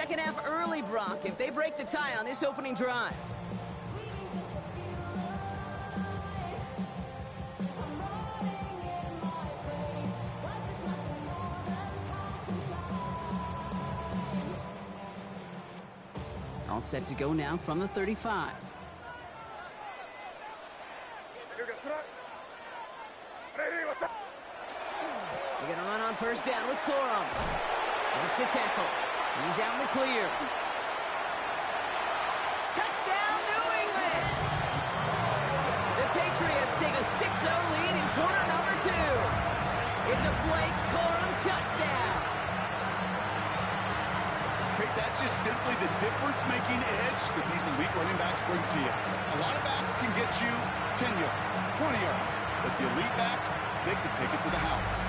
second half early, Brock, if they break the tie on this opening drive. All set to go now from the 35. They're going to run on first down with Corum. Makes the tackle. He's out in the clear. Touchdown, New England! The Patriots take a 6-0 lead in quarter number 2. It's a Blake Corum touchdown. That's just simply the difference-making edge that these elite running backs bring to you. A lot of backs can get you 10 yards, 20 yards, but the elite backs, they can take it to the house.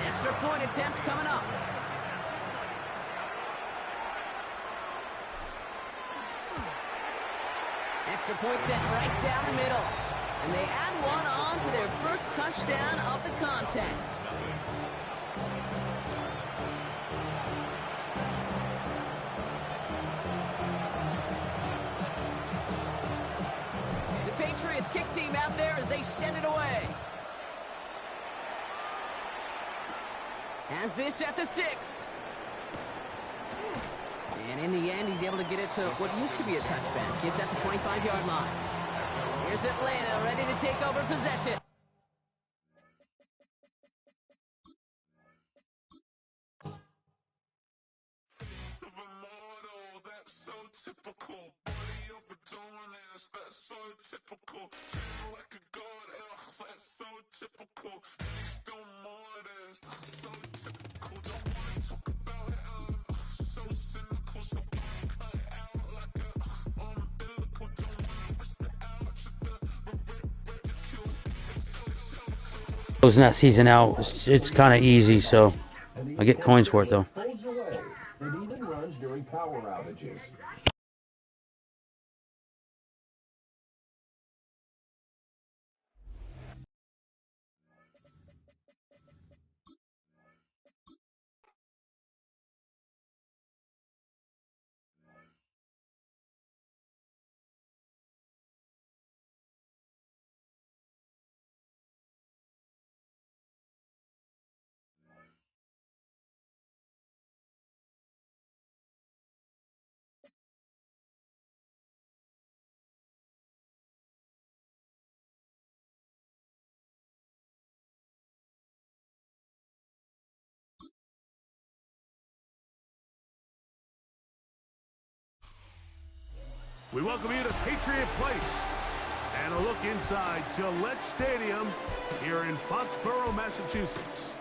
Extra point attempt coming up. Extra point set right down the middle. And they add one on to their first touchdown of the contest. The Patriots kick team out there as they send it away. Has this at the 6. And in the end, he's able to get it to what used to be a touchback. It's at the 25-yard line. Here's Atlanta ready to take over possession. Closing that season out, it's kind of easy, so I get coins for it though. It even runs during power outages. We welcome you to Patriot Place and a look inside Gillette Stadium here in Foxborough, Massachusetts.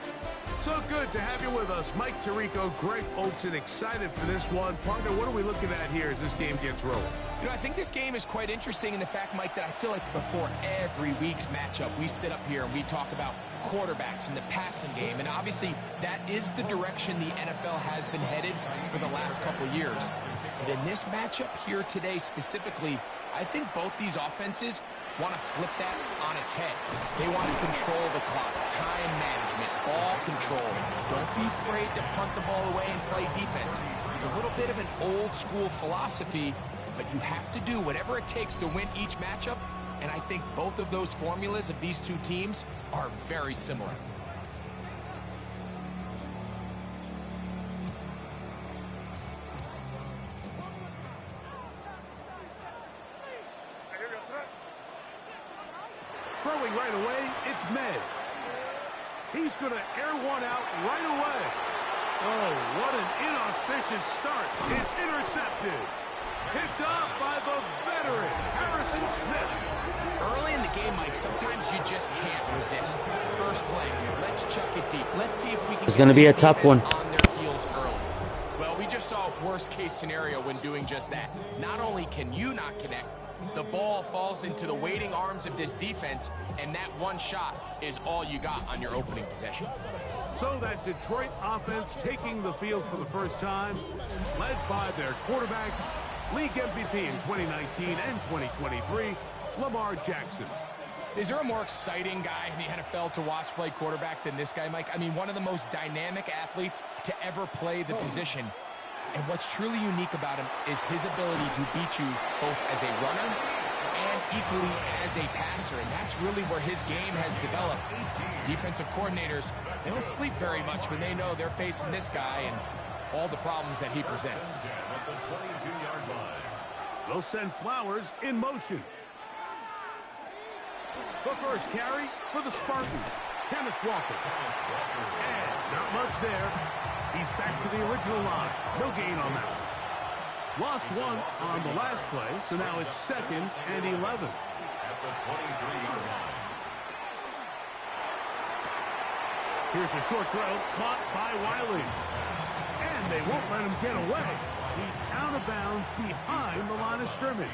So good to have you with us. Mike Tirico, Greg Olsen, excited for this one. Partner, what are we looking at here as this game gets rolling? You know, I think this game is quite interesting in the fact, Mike, that I feel like before every week's matchup, we sit up here and we talk about quarterbacks in the passing game. And obviously, that is the direction the NFL has been headed for the last couple of years. But in this matchup here today specifically, I think both these offenses want to flip that on its head. They want to control the clock, time management, ball control. Don't be afraid to punt the ball away and play defense. It's a little bit of an old school philosophy, but you have to do whatever it takes to win each matchup, and I think both of those formulas of these two teams are very similar. Throwing right away, it's May. He's going to air one out right away. Oh, what an inauspicious start. It's intercepted. Picked off by the veteran, Harrison Smith. Early in the game, Mike, sometimes you just can't resist. First play, let's chuck it deep. Let's see if we can It's going to be a tough one. On their heels early. Well, we just saw a worst-case scenario when doing just that. Not only can you not connect, the ball falls into the waiting arms of this defense, and that one shot is all you got on your opening possession. So that Detroit offense taking the field for the first time, led by their quarterback, league MVP in 2019 and 2023, Lamar Jackson. Is there a more exciting guy in the NFL to watch play quarterback than this guy, Mike? I mean, one of the most dynamic athletes to ever play the position. And what's truly unique about him is his ability to beat you both as a runner and equally as a passer. And that's really where his game has developed. Defensive coordinators, they don't sleep very much when they know they're facing this guy and all the problems that he presents. They'll send Flowers in motion. The first carry for the Spartans, Kenneth Walker. And not much there. He's back to the original line. No gain on that one. Lost one on the last play, so now it's 2nd and 11. Here's a short throw, caught by Wiley. And they won't let him get away. He's out of bounds behind the line of scrimmage.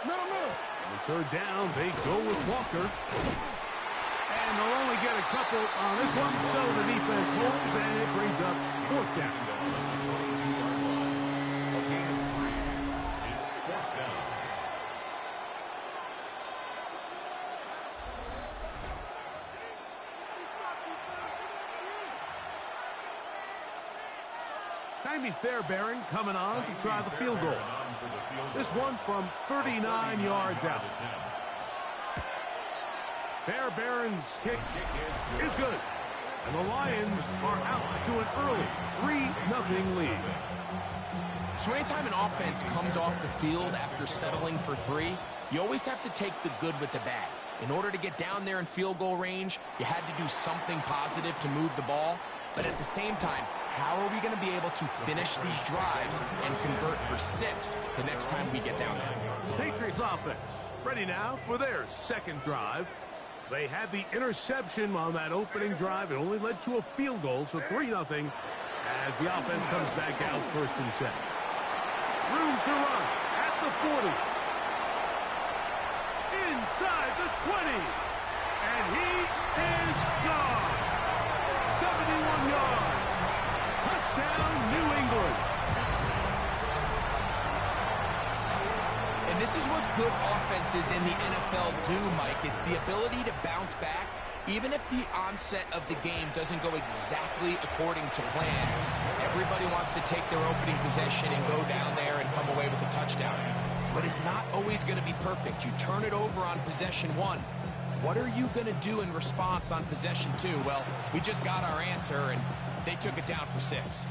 On 3rd down, they go with Walker. And they'll only get a couple on this one, so the defense holds, and it brings up 4th down. It's 4th down. Tiny Fairbairn coming on to try the field goal. This one from 39 yards out. Fairbairn's kick is good. And the Lions are out to an early 3-0 lead. So anytime an offense comes off the field after settling for 3, you always have to take the good with the bad. In order to get down there in field goal range, you had to do something positive to move the ball. But at the same time, how are we going to be able to finish these drives and convert for 6 the next time we get down there? Patriots offense ready now for their 2nd drive. They had the interception on that opening drive. It only led to a field goal, so 3-0 as the offense comes back out 1st and 10. Room to run at the 40. Inside the 20. And he is gone. 71 yards. Touchdown, New England. And this is what good offenses in the NFL do, Mike. It's the ability to bounce back, even if the onset of the game doesn't go exactly according to plan. Everybody wants to take their opening possession and go down there and come away with a touchdown. But it's not always going to be perfect. You turn it over on possession 1. What are you going to do in response on possession 2? Well, we just got our answer, and they took it down for 6.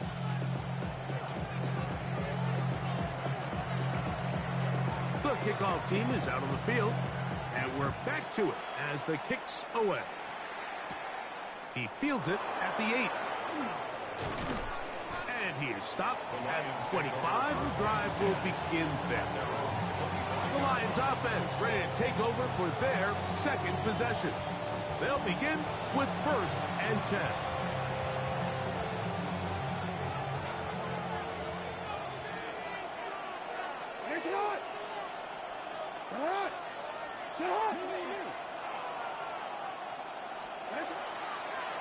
The kickoff team is out on the field, and we're back to it as the kick's away. He fields it at the 8. And he is stopped at 25. The drive will begin there. The Lions offense ready to take over for their 2nd possession. They'll begin with 1st and 10.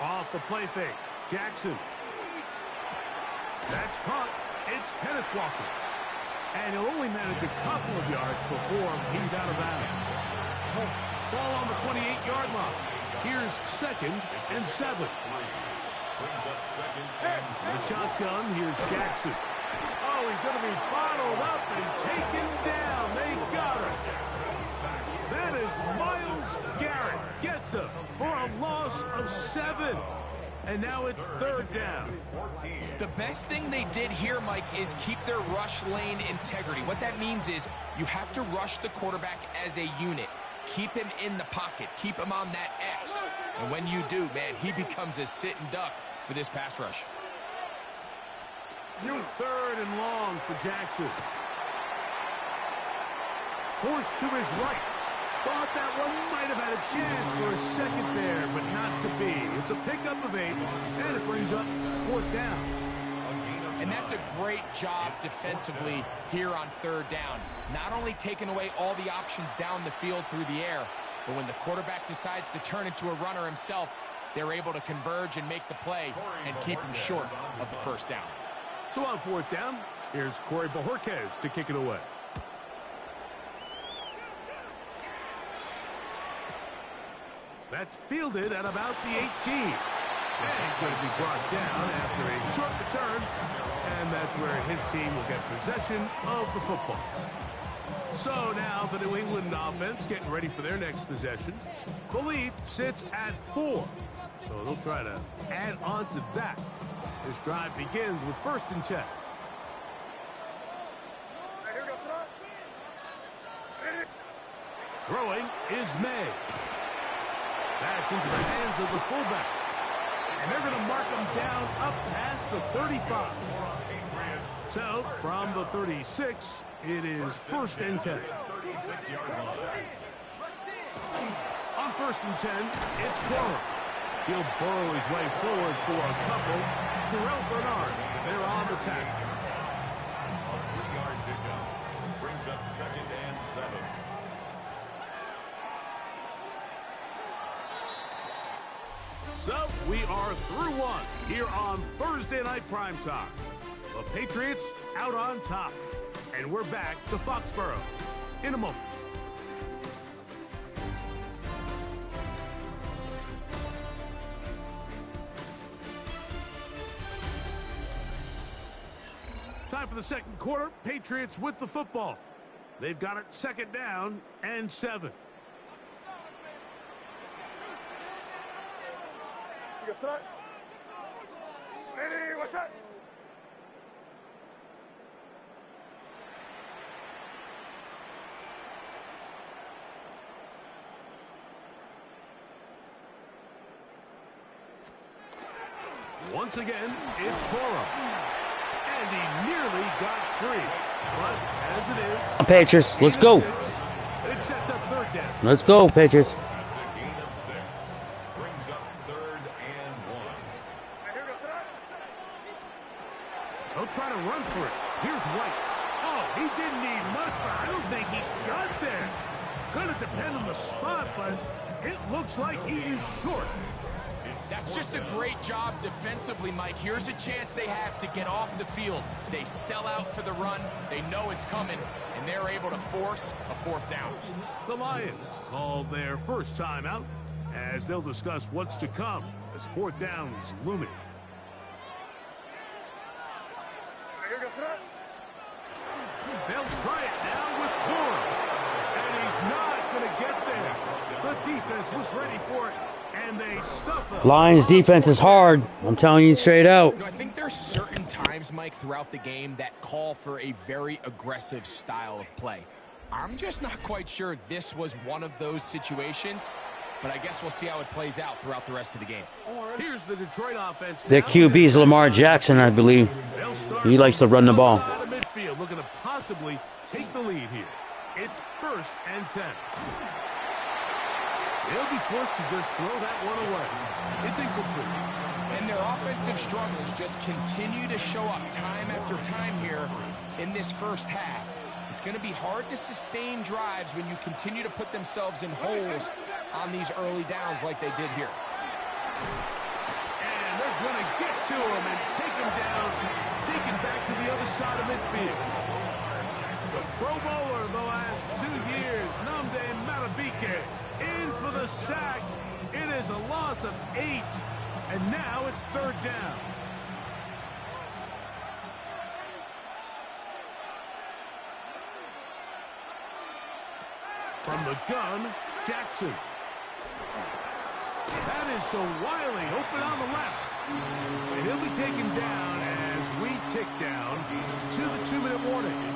Off the play fake, Jackson. That's caught. It's Kenneth Walker. And he'll only manage a couple of yards before he's out of bounds. Ball on the 28-yard line. Here's 2nd and 7. The shotgun, here's Jackson. Oh, he's going to be bottled up and taken down. They got him. That is Myles Garrett. Gets him for a loss of 7. And now it's 3rd down. The best thing they did here, Mike, is keep their rush lane integrity. What that means is you have to rush the quarterback as a unit. Keep him in the pocket. Keep him on that X. And when you do, man, he becomes a sitting duck for this pass rush. 3rd and long for Jackson. Forced to his right. Thought that one might have had a chance for a second there, but not to be. It's a pickup of 8, and it brings up 4th down. And that's a great job defensively here on 3rd down. Not only taking away all the options down the field through the air, But when the quarterback decides to turn into a runner himself, they're able to converge and make the play and keep him short of the first down. So on fourth down, here's Corey Bojorquez to kick it away. That's fielded at about the 18. And he's going to be brought down after a short return. And that's where his team will get possession of the football. So now the New England offense getting ready for their next possession. The lead sits at 4. So they'll try to add on to that. This drive begins with 1st and 10. Throwing is May. That's into the hands of the fullback. And they're going to mark him down up past the 35. So from the 36, it is 1st and 10. On 1st and 10, it's Burrow. He'll burrow his way forward for a couple. Terrell Bernard, they're on the tackle. 3-yard pickup brings up 2nd and 7. So we are through one here on Thursday Night Primetime. The Patriots out on top. And we're back to Foxborough in a moment. Time for the second quarter. Patriots with the football. They've got it 2nd down and 7. Once again, it's Burrow. And he nearly got free. But as it is, Patriots, let's go. It sets up 3rd down. Let's go, Patriots. That's a gain of 6. Brings up 3rd and 1. They'll try to run for it. Here's White. Oh, he didn't need much, but I don't think he got there. Gonna depend on the spot, but it looks like he is short. That's just a great job defensively, Mike. Here's a chance they have to get off the field. They sell out for the run. They know it's coming, and they're able to force a 4th down. The Lions called their first timeout as they'll discuss what's to come as 4th down is looming. They'll try it now with Burrow. And he's not going to get there. The defense was ready for it, and they stuff him. Lions defense is hard. I'm telling you straight out. You know, I think there's certain times, Mike, throughout the game that call for a very aggressive style of play. I'm just not quite sure this was one of those situations, but I guess we'll see how it plays out throughout the rest of the game. Here's the Detroit offense. Their QB is Lamar Jackson, I believe. He likes to run the ball. Midfield looking to possibly take the lead here. It's 1st and 10. They'll be forced to just throw that one away. It's incomplete. And their offensive struggles just continue to show up time after time here in this first half. It's going to be hard to sustain drives when you continue to put themselves in holes on these early downs like they did here. And they're going to get to him and take him down, take him back to the other side of midfield. The Pro Bowler the last 2 years, Nnamdi Madubuike, in for the sack. It is a loss of 8, and now it's 3rd down. From the gun, Jackson. That is to Wiley, open on the left. And he'll be taken down as we tick down to the 2-minute warning.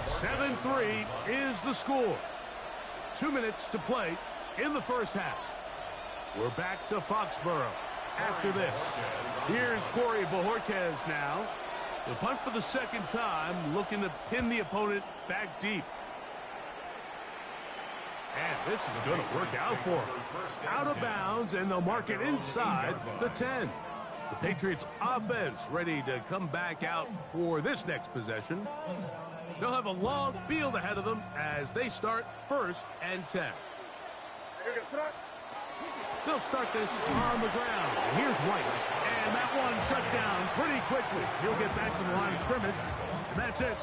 7-3 is the score. 2 minutes to play in the first half. We're back to Foxborough after this. Here's Corey Bojorquez now. The punt for the 2nd time, looking to pin the opponent back deep. And this is going to work out for him. Out of bounds, and they'll mark it inside the 10. The Patriots offense ready to come back out for this next possession. They'll have a long field ahead of them as they start 1st and 10. They'll start this on the ground. And here's White. And that one shuts down pretty quickly. He'll get back to the line of scrimmage. And that's it.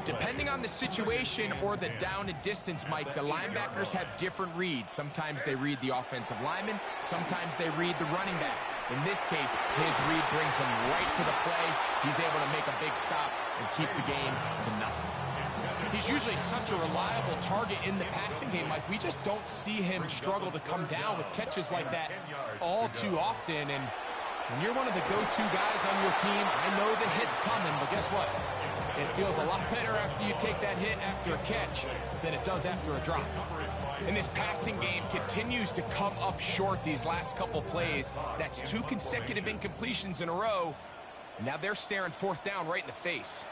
Depending on the situation or the down and distance, Mike, the linebackers have different reads. Sometimes they read the offensive lineman. Sometimes they read the running back. In this case, his read brings him right to the play. He's able to make a big stop and keep the game to nothing. He's usually such a reliable target in the passing game, Mike. We just don't see him struggle to come down with catches like that all too often. And when you're one of the go-to guys on your team, I know the hit's coming, but guess what? It feels a lot better after you take that hit after a catch than it does after a drop. And this passing game continues to come up short these last couple plays. That's 2 consecutive incompletions in a row. And now they're staring 4th down right in the face.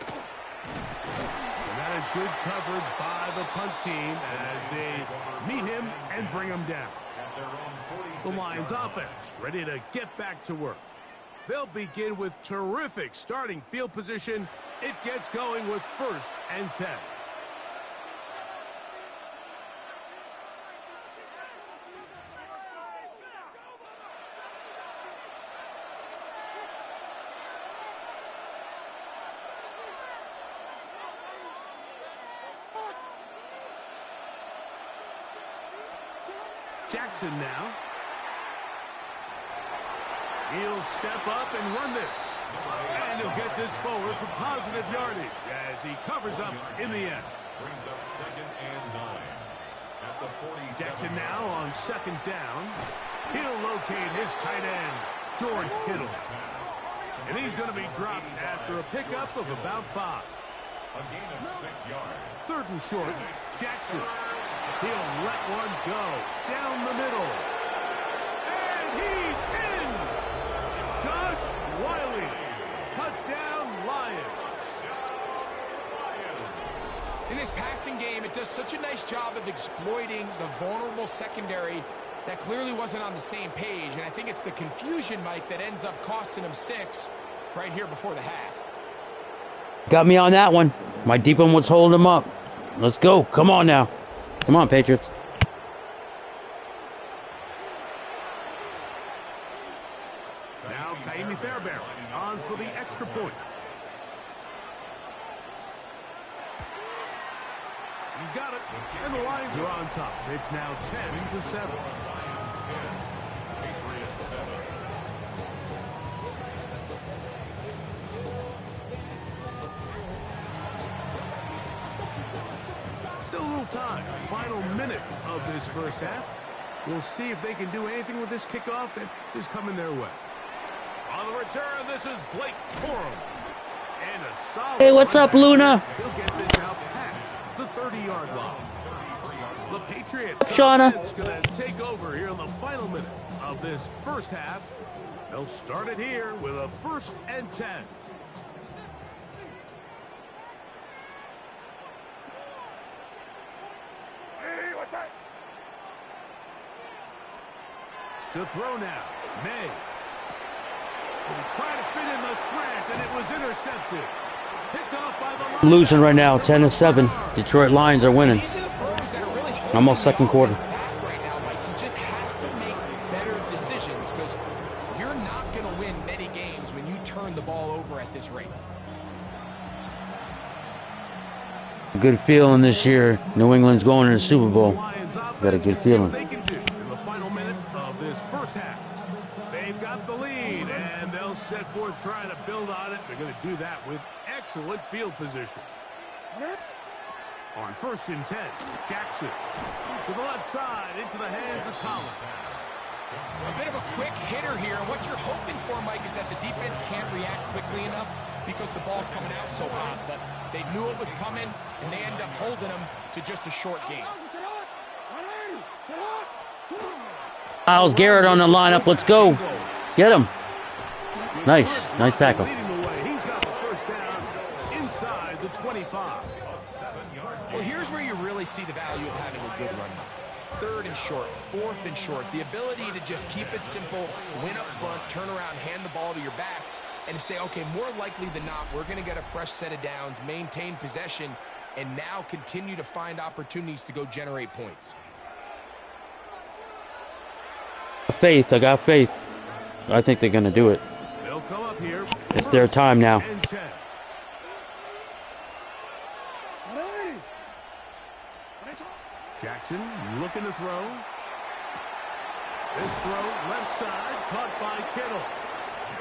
And that is good coverage by the punt team as they meet him and bring him down. The Lions offense ready to get back to work. They'll begin with terrific starting field position. It gets going with 1st and 10. Jackson now. He'll step up and run this. And he'll get this forward for positive yardage as he covers up in the end. Brings up 2nd and 9. At the 47. Jackson now on 2nd down. He'll locate his tight end, George Kittle. And he's going to be dropped after a pickup of about 5. A gain of 6 yards. 3rd and short. Jackson. He'll let one go down the middle. And he's in! Josh Wiley. Touchdown, Lions. In this passing game, it does such a nice job of exploiting the vulnerable secondary that clearly wasn't on the same page. And I think it's the confusion, Mike, that ends up costing him 6 right here before the half. Got me on that one. My deep one was holding him up. Let's go. Come on now. Come on, Patriots. Now, Kaimi Fairbairn on for the extra point. He's got it. And the Lions are on top. It's now 10-7. Patriots 7. Still a little time. Final minute of this 1st half. We'll see if they can do anything with this kickoff that is coming their way. On the return, this is Blake Corum. And a solid. Hey, what's up, Luna? He'll get this out past the 30-yard line. The Patriots Shauna. offense going to take over here in the final minute of this 1st half. They'll start it here with a 1st and 10. To throw now, May. And he tried to fit in the slant, and it was intercepted. Picked off by the Losing right now, 10-7. Detroit Lions are winning. These are the throws that are really holding Almost second quarter. the offense back right now, Mike. He just has to make better decisions because you're not going to win many games when you turn the ball over at this rate. Good feeling this year. New England's going to the Super Bowl. Got a good feeling. They can do in the final minute of this 1st half. They've got the lead, and they'll set forth trying to build on it. They're going to do that with excellent field position. On 1st and 10, Jackson to the left side into the hands of Collins. A bit of a quick hitter here. What you're hoping for, Mike, is that the defense can't react quickly enough because the ball's coming out so hot. But they knew it was coming, and they end up holding them to just a short game. Miles Garrett on the lineup. Let's go. Get him. Nice. Nice tackle. Leading the way. He's got the 1st down inside the 25. Well, here's where you really see the value of having a good run. 3rd and short, 4th and short. The ability to just keep it simple, win up front, turn around, hand the ball to your back, and to say, okay, more likely than not, we're going to get a fresh set of downs, maintain possession, and now continue to find opportunities to go generate points. Faith, I got faith. I think they're going to do it. They'll come up here. It's their time now. And 10. Jackson looking to throw. This throw left side caught by Kittle.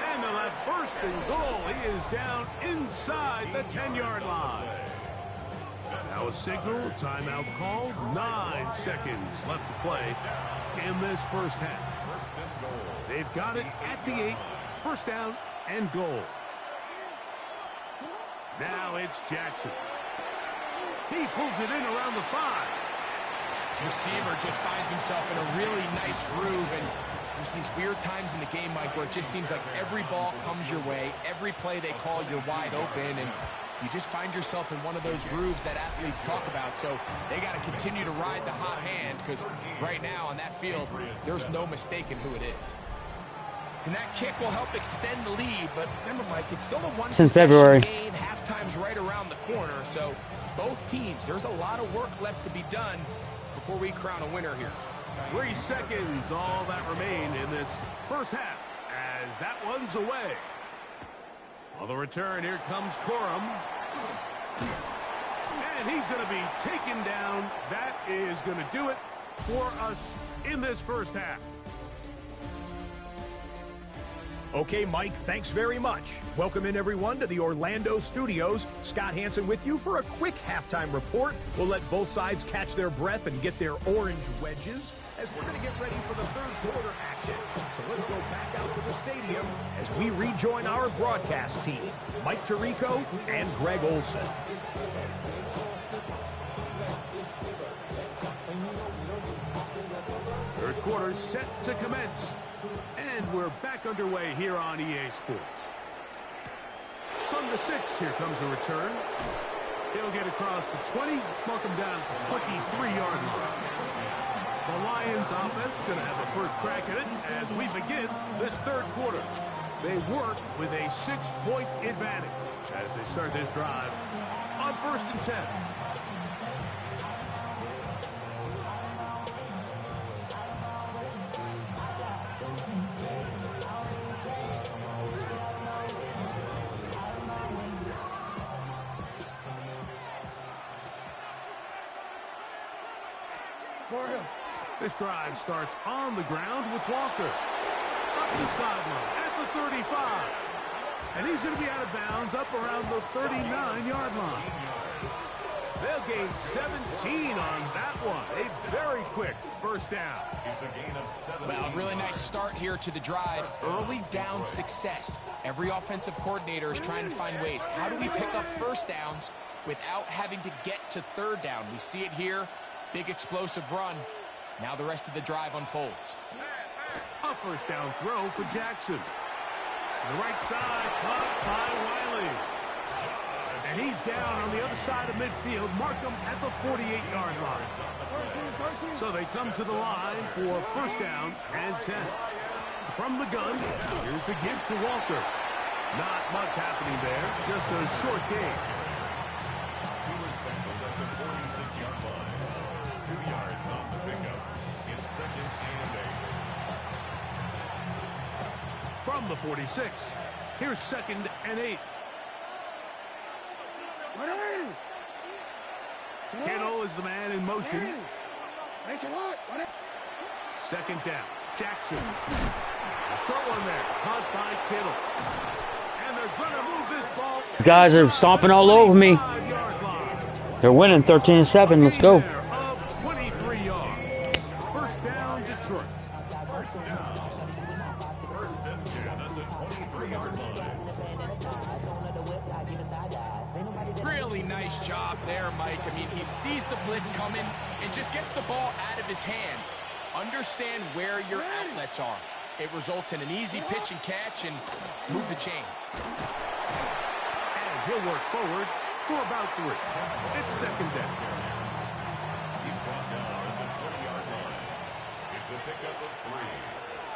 And they'll have first and goal. He is down inside the 10-yard line. Now a signal, timeout called. 9 seconds left to play in this first half. They've got it at the 8. First down and goal. Now it's Jackson. He pulls it in around the 5. Receiver just finds himself in a really nice groove, and there's these weird times in the game, Mike, where it just seems like every ball comes your way, every play they call, you're wide open, and you just find yourself in one of those grooves that athletes talk about. So they got to continue to ride the hot hand, because right now on that field, there's no mistaking who it is. And that kick will help extend the lead, but remember, Mike, it's still a one-possession February game. Halftime's right around the corner, so both teams, there's a lot of work left to be done before we crown a winner here. 3 seconds, all that remain in this first half, as that one's away. On the return, here comes Corum. And he's going to be taken down. That is going to do it for us in this first half. Okay, Mike, thanks very much. Welcome in, everyone, to the Orlando studios. Scott Hansen with you for a quick halftime report. We'll let both sides catch their breath and get their orange wedges as we're going to get ready for the third quarter action. So let's go back out to the stadium as we rejoin our broadcast team, Mike Tirico and Greg Olson. Third quarter set to commence. And we're back underway here on EA Sports. From the 6, here comes a return. He'll get across the 20, mark him down at the 23-yard line. The Lions offense going to have a first crack at it as we begin this third quarter. They work with a 6-point advantage as they start this drive on 1st and 10. This drive starts on the ground with Walker. Up the sideline at the 35. And he's going to be out of bounds up around the 39-yard line. They'll gain 17 on that one. A very quick first down. Well, really nice start here to the drive. Early down success. Every offensive coordinator is trying to find ways. How do we pick up first downs without having to get to third down? We see it here. Big explosive run. Now the rest of the drive unfolds. A first down throw for Jackson. To the right side, caught by Wiley. And he's down on the other side of midfield. Mark him at the 48-yard line. So they come to the line for first down and 10. From the gun, here's the give to Walker. Not much happening there, just a short gain. He was tackled at the 46-yard line. 2 yards on the pickup. It's 2nd and 8. From the 46, here's 2nd and 8. Kittle is the man in motion. Second down. Jackson. A short one there. Caught by Kittle. And they're going to move this ball. You guys are stomping all over me. They're winning 13-7. Let's go. Of 23 yards. First down, Detroit. First and 10 at the 23-yard line. Really nice job there, Mike. I mean, he sees the blitz coming and just gets the ball out of his hands. Understand where your outlets are. It results in an easy pitch and catch and move the chains. And he'll work forward for about 3. It's second down. He's brought down at the 20-yard line. pickup of 3.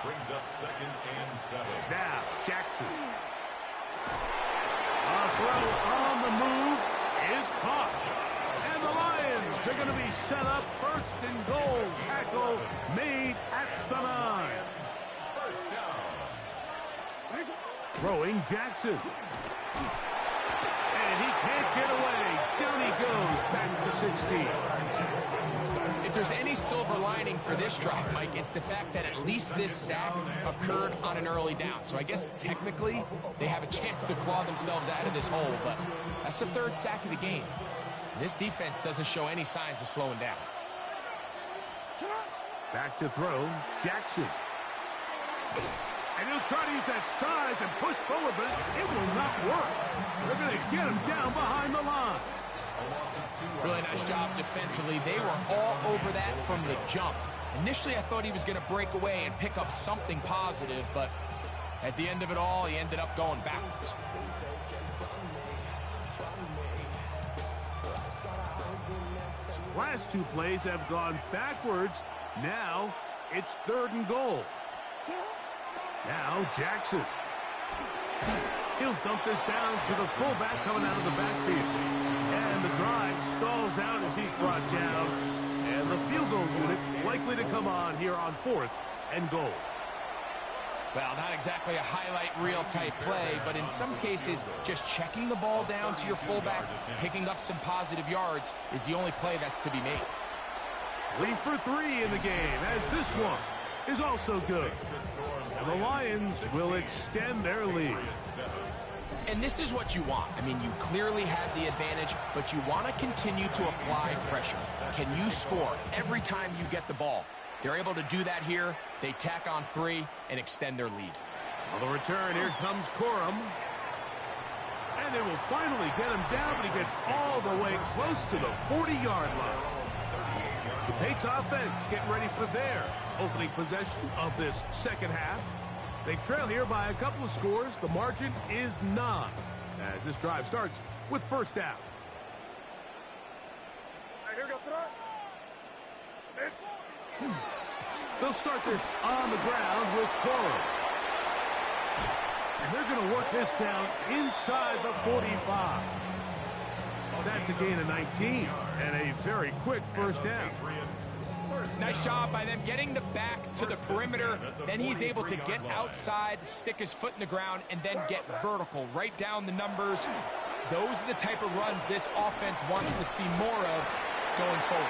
Brings up 2nd and 7. Now, Jackson. A throw on the move is caught. And the Lions are going to be set up 1st and goal. Tackle made at the 9. First down. Throwing Jackson. And he can't get away. Down he goes back to 16. If there's any silver lining for this drive, Mike, it's the fact that at least this sack occurred on an early down. So I guess technically they have a chance to claw themselves out of this hole, but that's the 3rd sack of the game. This defense doesn't show any signs of slowing down. Back to throw, Jackson. And he'll try to use that size and push forward, but it will not work. They're going to get him down behind the line. Really nice job defensively. They were all over that from the jump. Initially, I thought he was going to break away and pick up something positive, but at the end of it all, he ended up going backwards. Last 2 plays have gone backwards. Now it's 3rd and goal. Now Jackson. He'll dump this down to the fullback coming out of the backfield. And the drive stalls out as he's brought down. And the field goal unit likely to come on here on 4th and goal. Well, not exactly a highlight reel type play, but in some cases, just checking the ball down to your fullback, picking up some positive yards is the only play that's to be made. 3 for 3 in the game, as this one is also good. And the Lions will extend their lead. And this is what you want. I mean, you clearly have the advantage, but you want to continue to apply pressure. Can you score every time you get the ball? They're able to do that here. They tack on 3 and extend their lead. On the return, here comes Corum. And they will finally get him down, but he gets all the way close to the 40-yard line. The Patriots offense getting ready for their opening possession of this 2nd half. They trail here by a couple of scores. The margin is 9 as this drive starts with 1st down. They'll start this on the ground with Corum. And they're going to work this down inside the 45. That's a gain of 19 and a very quick 1st down. Nice job by them getting the back to the perimeter. Then he's able to get outside, stick his foot in the ground, and then get vertical. Right down the numbers. Those are the type of runs this offense wants to see more of going forward.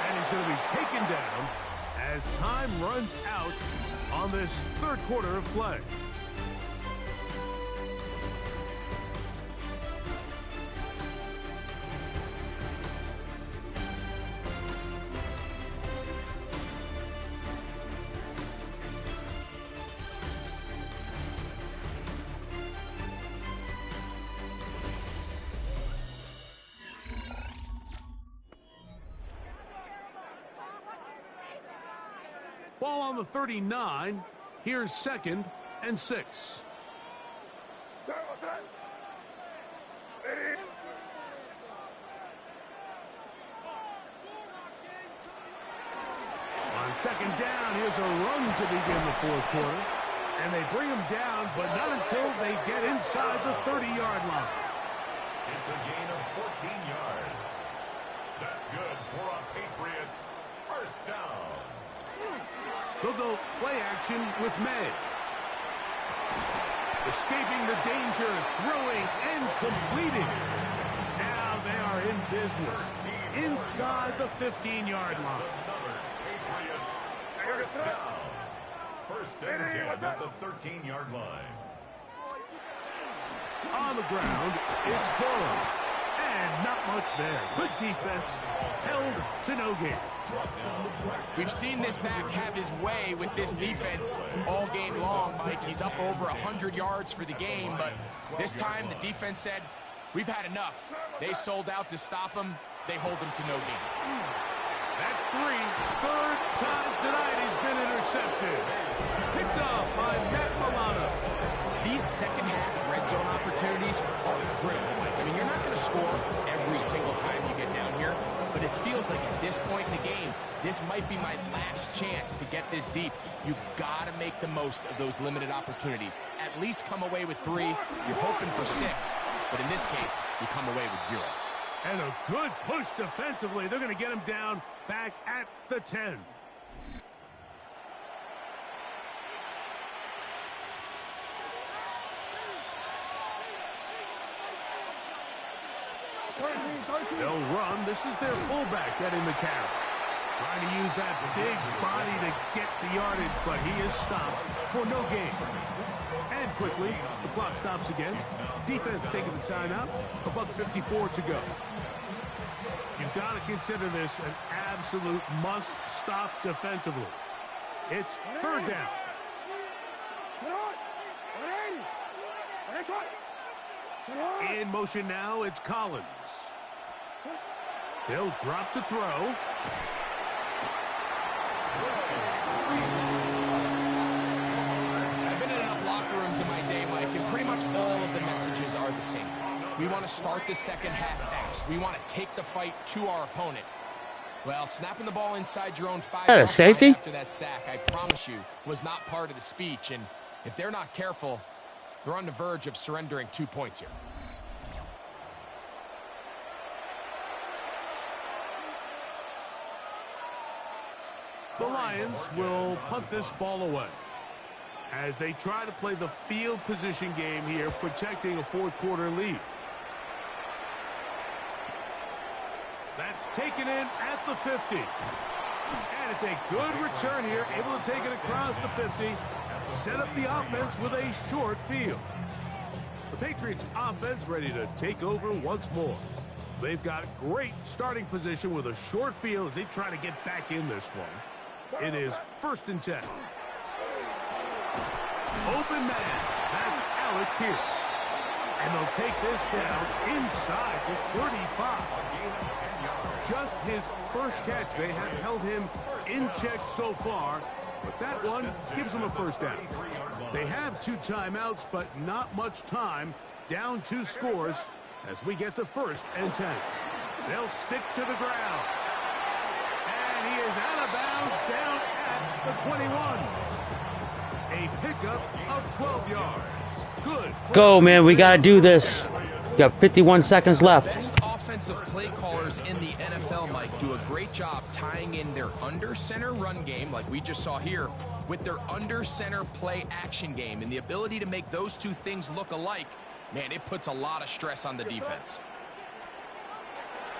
And he's going to be taken down as time runs out on this 3rd quarter of play. Ball on the 39. Here's 2nd and 6. On 2nd down, here's a run to begin the 4th quarter. And they bring him down, but not until they get inside the 30-yard line. It's a gain of 14 yards. That's good for a Patriots 1st down. They'll go play action with May. Escaping the danger, throwing and completing. Now they are in business inside the 15-yard line. Patriots 1st down. 1st and 10 at the 13-yard line. On the ground, it's Corum. And not much there. Good defense, held to no gain. We've seen this back have his way with this defense all game long, Mike. He's up over 100 yards for the game, but this time the defense said, we've had enough. They sold out to stop him. They hold him to no gain. That's 3. 3rd time tonight he's been intercepted. Picked off by Matt Milano. These second half red zone opportunities are critical, Mike. I mean, you're not going to score every single time you get down here, but it feels like at this point in the game, this might be my last chance to get this deep. You've got to make the most of those limited opportunities. At least come away with 3. You're hoping for 6, but in this case, you come away with 0. And a good push defensively. They're going to get him down back at the 10. They'll run. This is their fullback getting the carry. Trying to use that big body to get the yardage, but he is stopped for no gain. And quickly, the clock stops again. Defense taking the timeout. $1:54 to go. You've got to consider this an absolute must-stop defensively. It's 3rd down. In motion now, it's Collins. They'll drop to throw. I've been in enough locker rooms in my day, Mike, and pretty much all of the messages are the same. We want to start the second half fast. We want to take the fight to our opponent. Well, snapping the ball inside your own 5 a safety after that sack, I promise you, was not part of the speech. And if they're not careful, they're on the verge of surrendering 2 points here. The Lions will punt this ball away as they try to play the field position game here, protecting a 4th quarter lead. That's taken in at the 50. And it's a good return here, able to take it across the 50, set up the offense with a short field. The Patriots offense ready to take over once more. They've got great starting position with a short field as they try to get back in this one. It is 1st and 10. Open man. That's Alec Pierce. And they'll take this down inside the 35. Just his first catch. They have held him in check so far, but that one gives them a 1st down. They have 2 timeouts, but not much time. Down 2 scores as we get to 1st and 10. They'll stick to the ground. And he is out of bounds down at the 21. A pickup of 12 yards. Good. Go, man. We got to do this. Got 51 seconds left. Best offensive play callers in the NFL, Mike, do a great job tying in their under-center run game, like we just saw here, with their under-center play action game. And the ability to make those 2 things look alike, man, it puts a lot of stress on the defense.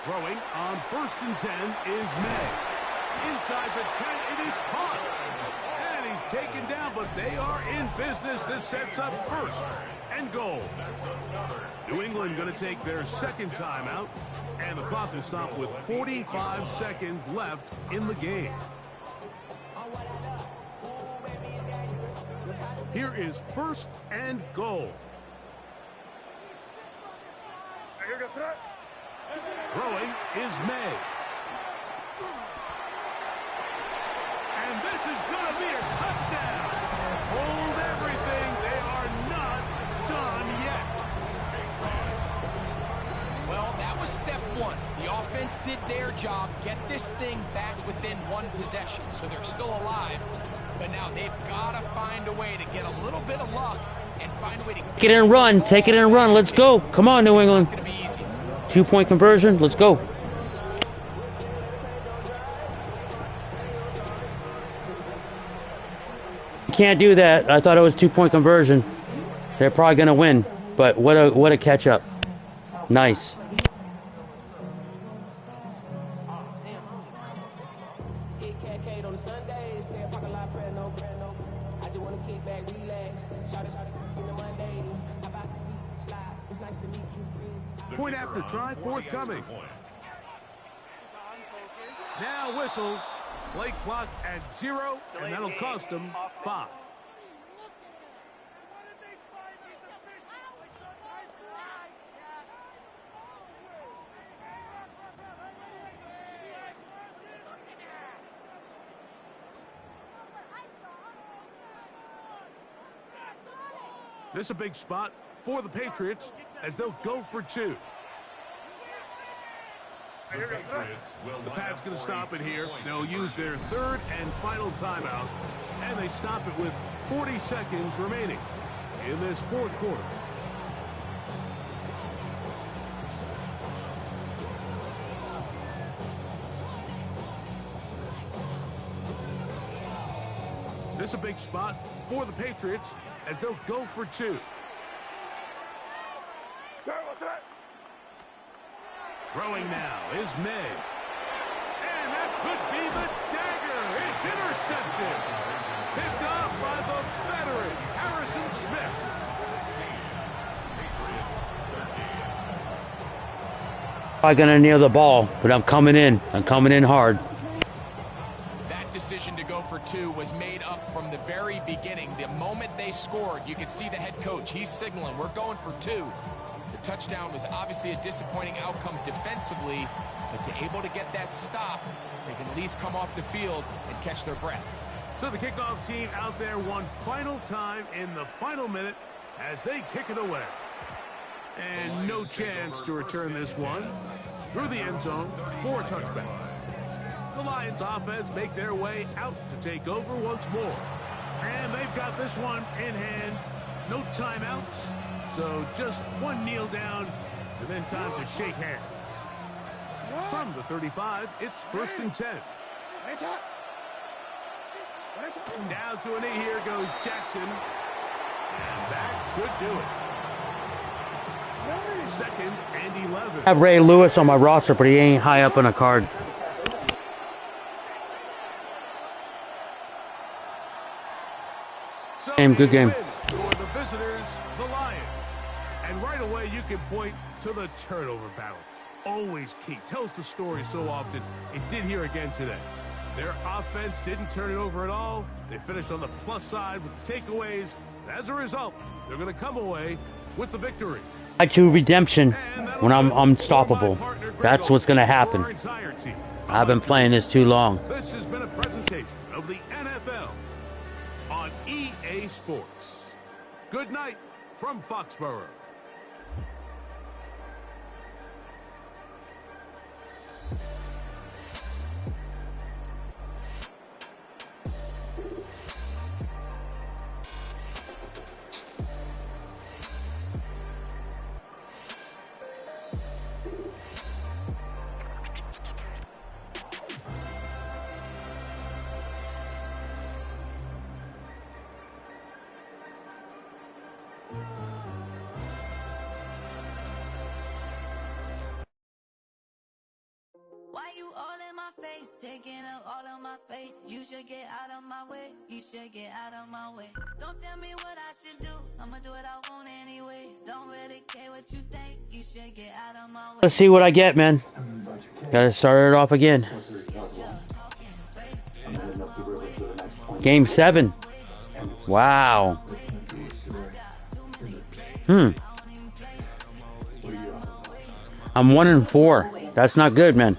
Throwing on 1st and 10 is May. Inside the 10, it is caught. And he's taken down, but they are in business. This sets up 1st and goal. New England going to take their 2nd timeout, and the clock will stop with 45 seconds left in the game. Here is 1st and goal. Throwing is May. And this is going to be a touchdown. Hold everything. They are not done yet. Well, that was step 1. The offense did their job, get this thing back within 1 possession, so they're still alive. But now they've got to find a way to get a little bit of luck and find a way to Take it and run. Take it and run. Let's go. Come on, New England. 2-point conversion. Let's go. You can't do that. I thought it was 2-point conversion. They're probably going to win. But what a catch up. Nice. Point after try forthcoming. Now whistles. Play clock at 0, and that'll cost them 5. This is a big spot for the Patriots as they'll go for 2. The Pats going to stop it here. They'll use their 3rd and final timeout, and they stop it with 40 seconds remaining in this 4th quarter. This is a big spot for the Patriots as they'll go for 2. Throwing now is May. And that could be the dagger. It's intercepted. Picked off by the veteran, Harrison Smith. 16, 13. I'm going to nail the ball, but I'm coming in. I'm coming in hard. That decision to go for 2 was made up from the very beginning. The moment they scored, you could see the head coach. He's signaling, we're going for 2. The touchdown was obviously a disappointing outcome defensively, but to able to get that stop, they can at least come off the field and catch their breath. So the kickoff team out there one final time in the final minute as they kick it away. And no chance to return this one through the end zone for a touchback. The Lions offense make their way out to take over once more. And they've got this one in hand. No timeouts. So just one kneel down and then time to shake hands. From the 35, it's 1st and 10. Down to a knee, here goes Jackson. And that should do it. 2nd and 11. I have Ray Lewis on my roster, but he ain't high up on a card. Good game. For the visitors, the Lions. And right away, you can point to the turnover battle. Always key. Tells the story so often. It did here again today. Their offense didn't turn it over at all. They finished on the plus side with the takeaways. As a result, they're going to come away with the victory. I2 redemption when I'm unstoppable. That's what's going to happen. I've been playing this too long. This has been a presentation of the NFL on EA Sports. Good night from Foxborough. Why you all in my face, taking up all of my space? You should get out of my way, you should get out of my way. Don't tell me what I should do, I'ma do what I want anyway. Don't really care what you think, you should get out of my way. Let's see what I get, man. Gotta start it off again. Game 7. Wow. I'm 1-4. That's not good, man.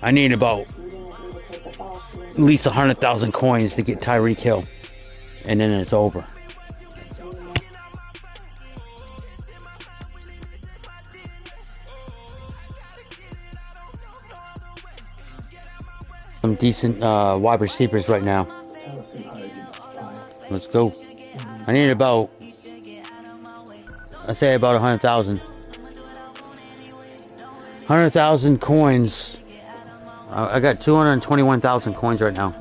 I need about at least 100,000 coins to get Tyreek Hill, and then it's over. Some decent wide receivers right now. Let's go. I need about, I say about 100,000. 100,000 coins. I got 221,000 coins right now.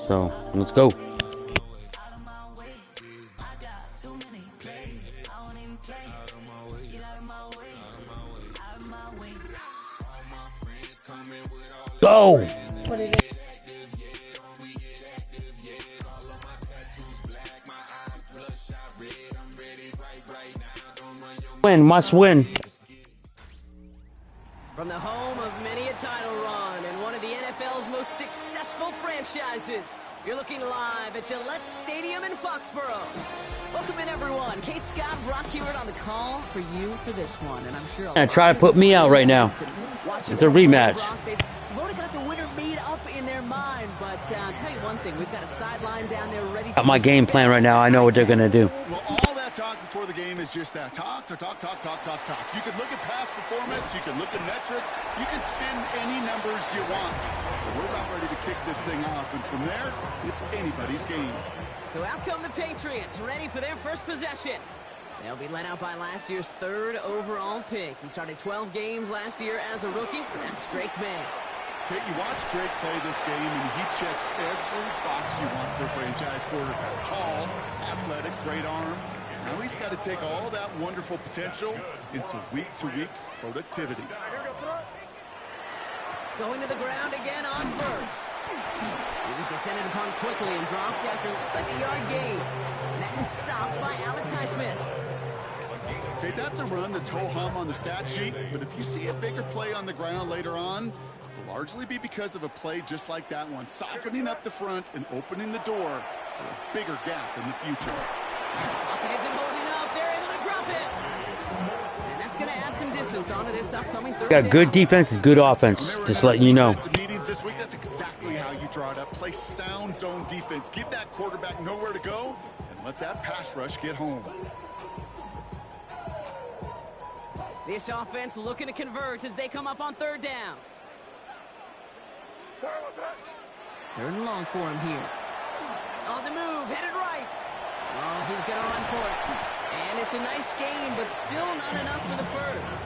So, let's go. Go! Win, must win. From the home of many a title run and one of the NFL's most successful franchises, you're looking live at Gillette Stadium in Foxborough. Welcome in, everyone. Kate Scott, Brock Hewitt on the call for you for this one, and I'm sure And try to put me out right now. It's a rematch. We've already got the winner made up in their mind, but I'll tell you one thing, we've got a sideline down there ready to Got my game plan right now. I know what they're gonna do. Well, all that talk before the game is just that. Talk. You can look at past performance. You can look at metrics. You can spin any numbers you want. But we're about ready to kick this thing off. And from there, it's anybody's game. So out come the Patriots, ready for their first possession. They'll be led out by last year's 3rd overall pick. He started 12 games last year as a rookie. That's Drake May. Kate, you watch Drake play this game, and he checks every box you want for a franchise quarterback. Tall, athletic, great arm. Now he's got to take all that wonderful potential into week-to-week productivity. Going to the ground again on first. He was descended upon quickly and dropped after looks like a yard gain. That is stopped by Alex Highsmith. Okay, that's a run that's ho-hum on the stat sheet, but if you see a bigger play on the ground later on, it'll largely be because of a play just like that one, softening up the front and opening the door for a bigger gap in the future. Pocket isn't holding up. They're able to drop it. And that's going to add some distance onto this upcoming third down. Got good defense and good offense. Just letting you know. Meetings this week, that's exactly how you draw it up. Play sound zone defense. Give that quarterback nowhere to go and let that pass rush get home. This offense looking to convert as they come up on 3rd down. 3rd and long for him here. On the move, headed right. Oh, he's going to run for it. And it's a nice gain, but still not enough for the first.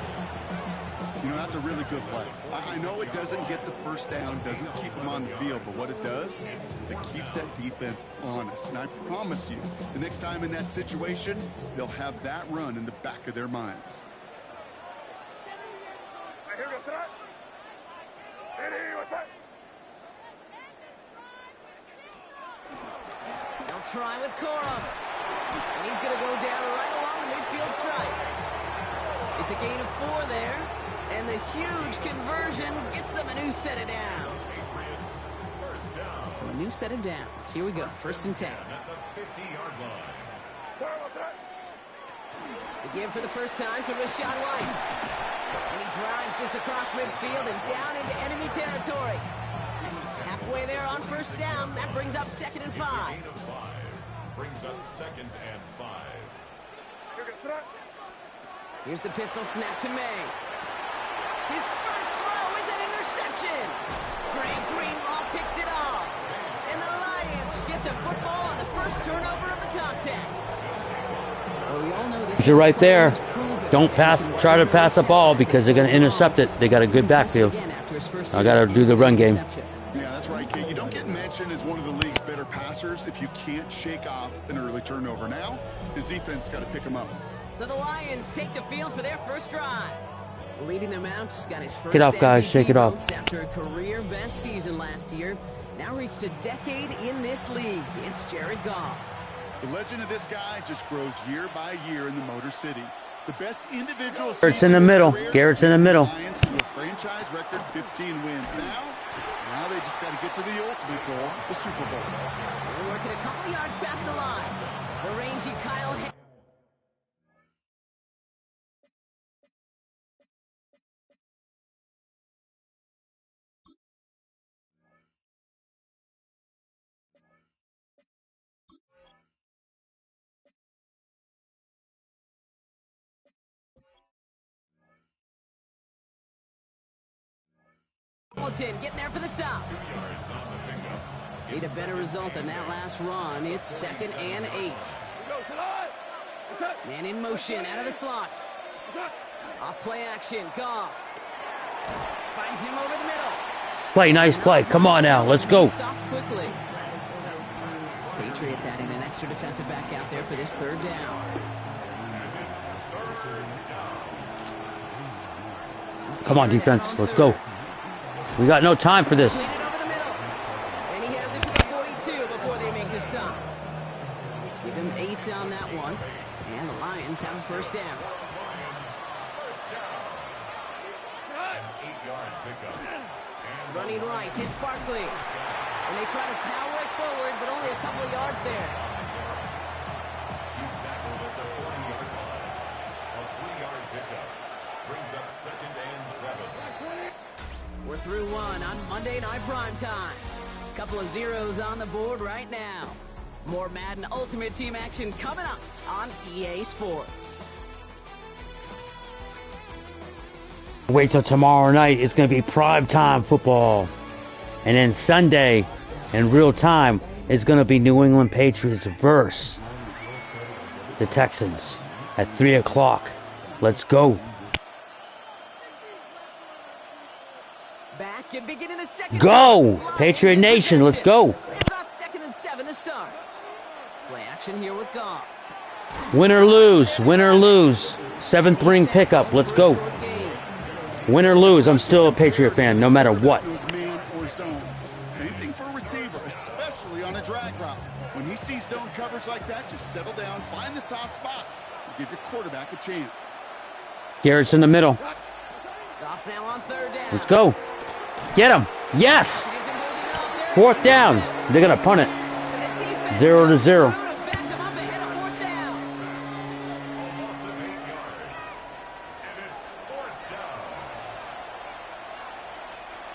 You know, that's a really good play. I know it doesn't get the first down, doesn't keep them on the field, but what it does is it keeps that defense honest. And I promise you, the next time in that situation, they'll have that run in the back of their minds. They'll try with Corum. And he's going to go down right along the midfield stripe. It's a gain of 4 there. And the huge conversion gets them a new set of downs. So a new set of downs. Here we go. 1st and 10. The give for the first time to Rashad White. And he drives this across midfield and down into enemy territory. Halfway there on 1st down. That brings up 2nd and 5. Brings up 2nd and 5. Here's the pistol snap to May. His first throw is an interception. Frank Greenlaw picks it off. And the Lions get the football on the first turnover of the contest. Well, we all know this You're right there. Don't try to pass the ball because they're going to intercept it. They got a good backfield. I got to do the run game. Yeah, that's right, kid. You don't get mentioned as one of the league's better passers if you can't shake off an early turnover. Now, his defense got to pick him up. So the Lions take the field for their first drive. Leading them out, got his first Get off, guys. Shake it off. After a career best season last year. Now reached a decade in this league. It's Jared Goff. The legend of this guy just grows year by year in the Motor City. The best individual Garrett's in the middle. Garrett's in the middle. Lions to a franchise record 15 wins. Now they just got to get to the ultimate goal, the Super Bowl. They're working a couple yards past the line. The rangy Kyle. Getting there for the stop. Need a better result than that last run. It's 2nd and 8. Man in motion out of the slot. Off play action. Goff finds him over the middle. Play, nice play. Come on now, let's go. Stopped quickly. Patriots adding an extra defensive back out there for this 3rd down. Come on, defense. Let's go. We got no time for this. Over the middle. And he has it to the 42 before they make the stop. Give him 8 on that one. And the Lions have a first down. Running right, it's Barkley. And they try to power it forward, but only a couple of yards there. He's tackled at the 40-yard line. A 3-yard pickup brings up 2nd and 7. We're through one on Monday Night Primetime. Couple of zeros on the board right now. More Madden Ultimate Team action coming up on EA Sports. Wait till tomorrow night. It's going to be primetime football. And then Sunday, in real time, it's going to be New England Patriots versus the Texans at 3 o'clock. Let's go. Back and beginning the second. Go! Patriot Nation, let's go. They've got 2nd and 7 to start. Play action here with Goff. Win or lose, win or lose. 7th ring pickup, let's go. Win or lose, I'm still a Patriot fan, no matter what. Man or zone. Same thing for a receiver, especially on a drag route. When he sees zone coverage like that, just settle down, find the soft spot, and give your quarterback a chance. Garrett's in the middle. Goff now on 3rd down. Let's go. Get him. Yes. 4th down. They're going to punt it. 0-0.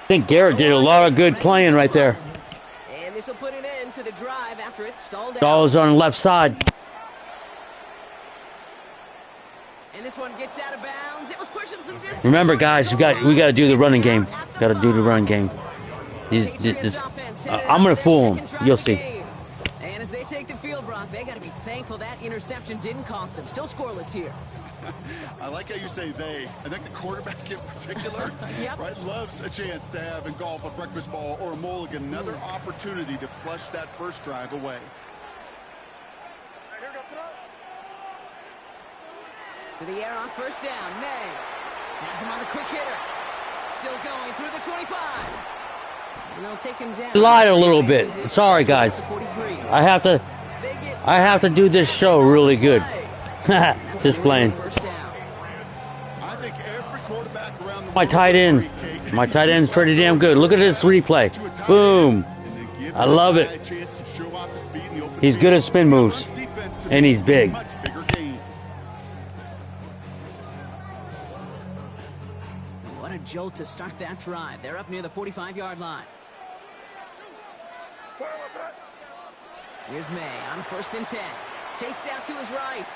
I think Garrett did a lot of good playing right there. And this will put an end to the drive after it stalled out. Dolls on the left side. And this one gets out of bounds. It was pushing some distance. Remember, guys, we got to do the running game. Got to do the running game. I'm gonna fool him. You'll see. And as they take the field, Brock, they got to be thankful that interception didn't cost them. Still scoreless here. I like how you say they. I think the quarterback in particular, right, loves a chance to have in golf a breakfast ball or a mulligan, another opportunity to flush that first drive away. To the air on 1st down. May has him on the quick hitter. Still going through the 25. And they'll take him down. Lied a little bit. Sorry, guys. I have to do this show really good. Just playing. I think every quarterback around the My tight end's pretty damn good. Look at this replay. Boom. I love it. He's good at spin moves. And he's big. What a jolt to start that drive. They're up near the 45-yard line. Here's May on 1st and 10. Chased out to his right.